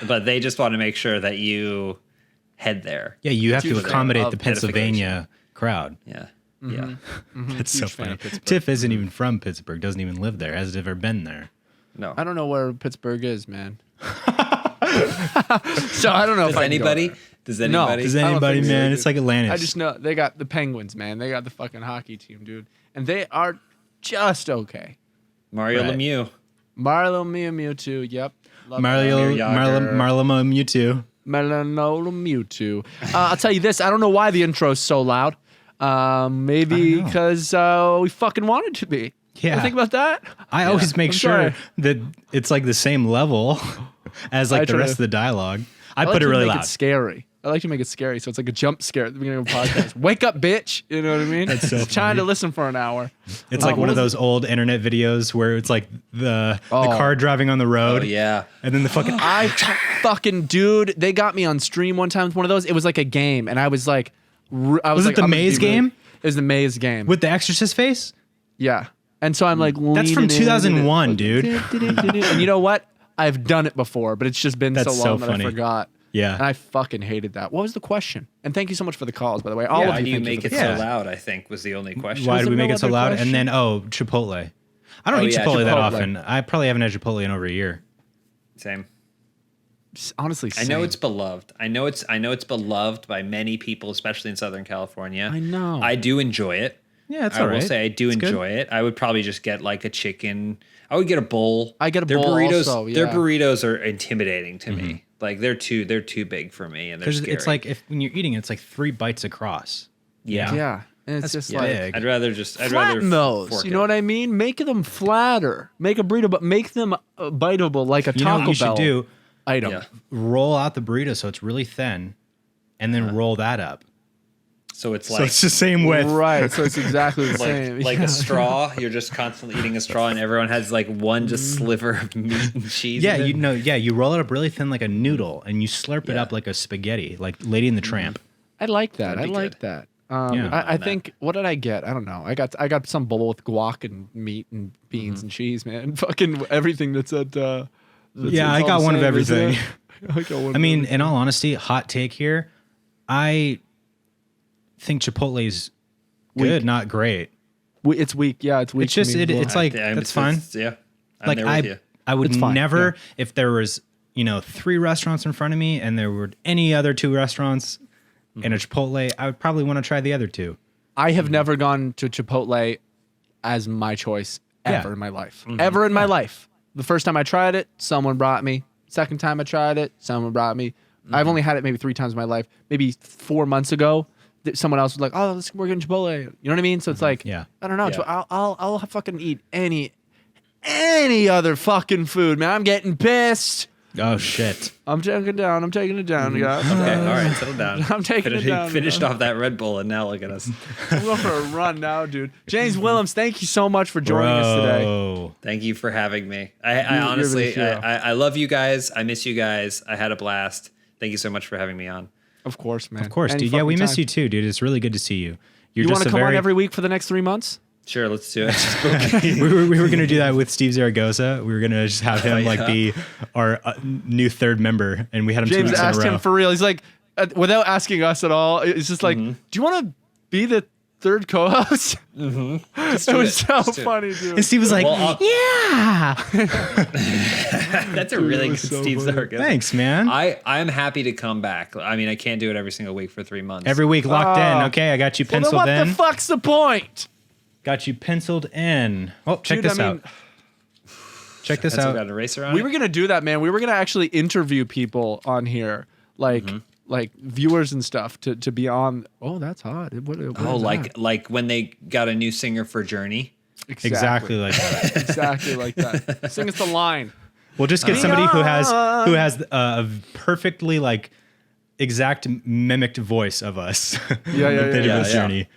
But they just want to make sure that you head there. Yeah, you have to Tuesday accommodate of the Pennsylvania crowd. Yeah. That's so Huge fan funny. of Pittsburgh. Tiff isn't even from Pittsburgh, doesn't even live there, hasn't ever been there. No. I don't know where Pittsburgh is, man. So I don't know Does if anybody? Does anybody? Does I don't anybody, think so, man? dude. It's like Atlantis. I just know they got the Penguins, man. They got the fucking hockey team, dude. And they are just okay. Mario Right. Lemieux. Marlo Mewtwo. Yep. Love Marlo Mewtwo. Marlo Mewtwo. I'll tell you this. I don't know why the intro's so loud. Maybe because we fucking wanted to be. Yeah. You think about that? I always make I'm sure sorry. that it's like the same level as like the try rest to- of the dialogue. I like put it to really make loud. It scary. I like to make it scary, so it's like a jump scare at the beginning of a podcast. Wake up, bitch! You know what I mean? That's so Trying to funny. listen for an hour. It's like what one of was those old internet videos where it's like the car driving on the road. Oh yeah. And then the fucking Dude, they got me on stream one time with one of those. It was like a game, and I was like, Was it the I'm gonna maze be really- game? It was the maze game. with the Exorcist face? Yeah. And so I'm like, That's from leaning in 2001, and dude. And you know what? I've done it before, but it's just been That's so so long that funny. I forgot. Yeah. And I fucking hated that. What was the question? And thank you so much for the calls, by the way. Why All of do you thank make for it the so Yeah. loud? I think was the only question. Why Was do we there make no it so other loud? question? And then Chipotle. I don't eat yeah, Chipotle that Chipotle. often. I probably haven't had Chipotle in over a year. Same. Honestly, I know same. it's beloved. I know it's beloved by many people, especially in Southern California. I know. I do enjoy it. Yeah, it's I all will right. say I do It's good. enjoy it. I would probably just get like a chicken. I would get a bowl. I get a their bowl burritos, also, Their yeah. burritos are intimidating to me. Like they're too big for me, and they're Because scary. it's like when you're eating, it's like 3 bites across. yeah. Yeah. And it's That's just big. like, I'd rather just flatten those. You know what I mean? Make them flatter. Make a burrito, but make them biteable like a You know Taco what you should Bell do? item. Yeah. Roll out the burrito so it's really thin, and then roll that up. So it's So like it's the same width. Right. So it's exactly the same. like a straw. You're just constantly eating a straw, and everyone has like one just sliver of meat and cheese. Yeah, in it. you know, you roll it up really thin like a noodle, and you slurp it Yeah. up like a spaghetti, like Lady and the Tramp. I like that. That'd I be like good. that. Yeah. I think what did I get? I don't know. I got some bowl with guac and meat and beans and cheese, man. Fucking everything that's at. Yeah, I got one of everything. I mean, in in all honesty, hot take here, I think Chipotle's good, not great. it's weak. Yeah, it's weak. It's just to me as well. it's like Yeah, that's fine. Yeah, I'm Like there with you. I would It's fine, never if there was 3 restaurants in front of me and there were any other 2 restaurants and a Chipotle, I would probably want to try the other 2. I have never gone to Chipotle as my choice ever Yeah. in my life. Ever in my life. The first time I tried it, someone brought me. Second time I tried it, someone brought me. I've only had it maybe 3 times in my life. Maybe 4 months ago, someone else was like, "Oh, we're getting Chipotle." You know what I mean? So it's like, Yeah. I don't know. Yeah. I'll fucking eat any other fucking food, man. I'm getting pissed. Oh shit. I'm taking it down. I'm taking it down, guys. Okay, all right, settle down. I'm taking it down. Finished off that Red Bull, and now look at us. I'm going for a run now, dude. James Willems, thank you so much for joining us today. Bro. Thank you for having me. I You're honestly, the hero. I love you guys. I miss you guys. I had a blast. Thank you so much for having me on. Of course, man. Of course, Any dude. Yeah, we fucking miss time. you too, dude. It's really good to see you. You're You want just to a come very on every week for the next 3 months? Sure, let's do it. we were gonna do that with Steve Zaragoza. We were gonna just have him like be our new 3rd member, and we had him 2 James weeks in a asked row. him for real. He's like, without asking us at all, it's just like, do you want to be the 3rd co-host? Just It do was it. so Just do it. funny, dude. and Steve was like, Well, I'll- "Yeah, That's a really good was so Steve funny. Zaragoza. thanks, man." I'm happy to come back. I mean, I can't do it every single week for 3 months. Every week locked in. Oh. Okay, I got you Well, then penciled what in. the fuck's the point? Got you penciled in. Oh, check Dude, this I mean, out. Check this That's out. got an eraser on We it? were gonna do that, man. We were gonna actually interview people on here, like viewers and stuff, to be on. Oh, that's hot. What Oh, is like when they got a new singer for Journey. that? Exactly like that. exactly like that. Sing us the line. We'll just get somebody who has a perfectly like exact mimicked voice of us. Yeah, that they did yeah, with yeah. Journey.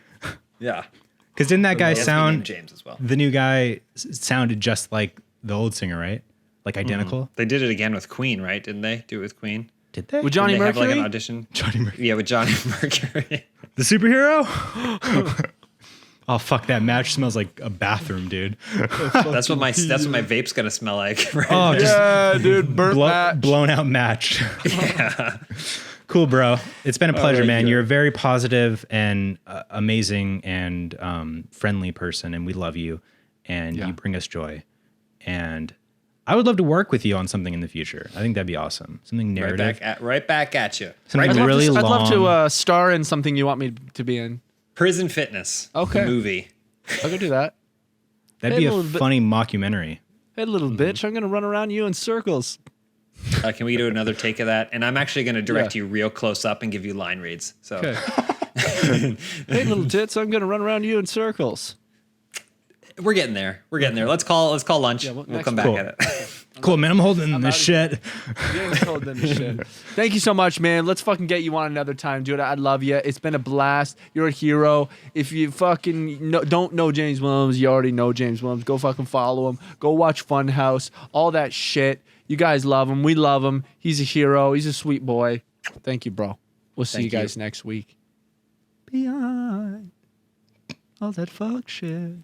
Yeah. Because didn't that guy That's me named sound? James as well. The new guy sounded just like the old singer, right? Like identical. They did it again with Queen, right? Didn't they do it with Queen? Did they? With Johnny Didn't they have like Mercury? an audition? Johnny Mercury. Yeah, with Johnny Mercury. The superhero? Oh fuck! That match smells like a bathroom, dude. that's what my vape's gonna smell like. Right? Oh, just Yeah, dude. Burnt match. blown out match. Cool, bro. It's been a pleasure, man. You're a very positive and amazing and friendly person, and we love you. And Yeah. you bring us joy. And I would love to work with you on something in the future. I think that'd be awesome. Something narrative. right back at you. Something I'd love really to, long. I'd love to star in something you want me to be in. Prison Fitness. Okay. The movie. I'll go do that. That'd be a funny mockumentary. Hey, little bitch, I'm gonna run around you in circles. Can we do another take of that? And I'm actually going to direct you real close up and give you line reads. So, okay. Hey, little tits, I'm going to run around you in circles. We're getting there. Let's call lunch. Yeah, we'll come back at it. Cool, man. I'm holding this shit. Thank you so much, man. Let's fucking get you on another time, dude. I love you. It's been a blast. You're a hero. If you fucking don't know James Willems, you already know James Willems. Go fucking follow him. Go watch Funhouse. All that shit. You guys love him. We love him. He's a hero. He's a sweet boy. Thank you, bro. We'll see you guys next week. Beyond all that fuck shit.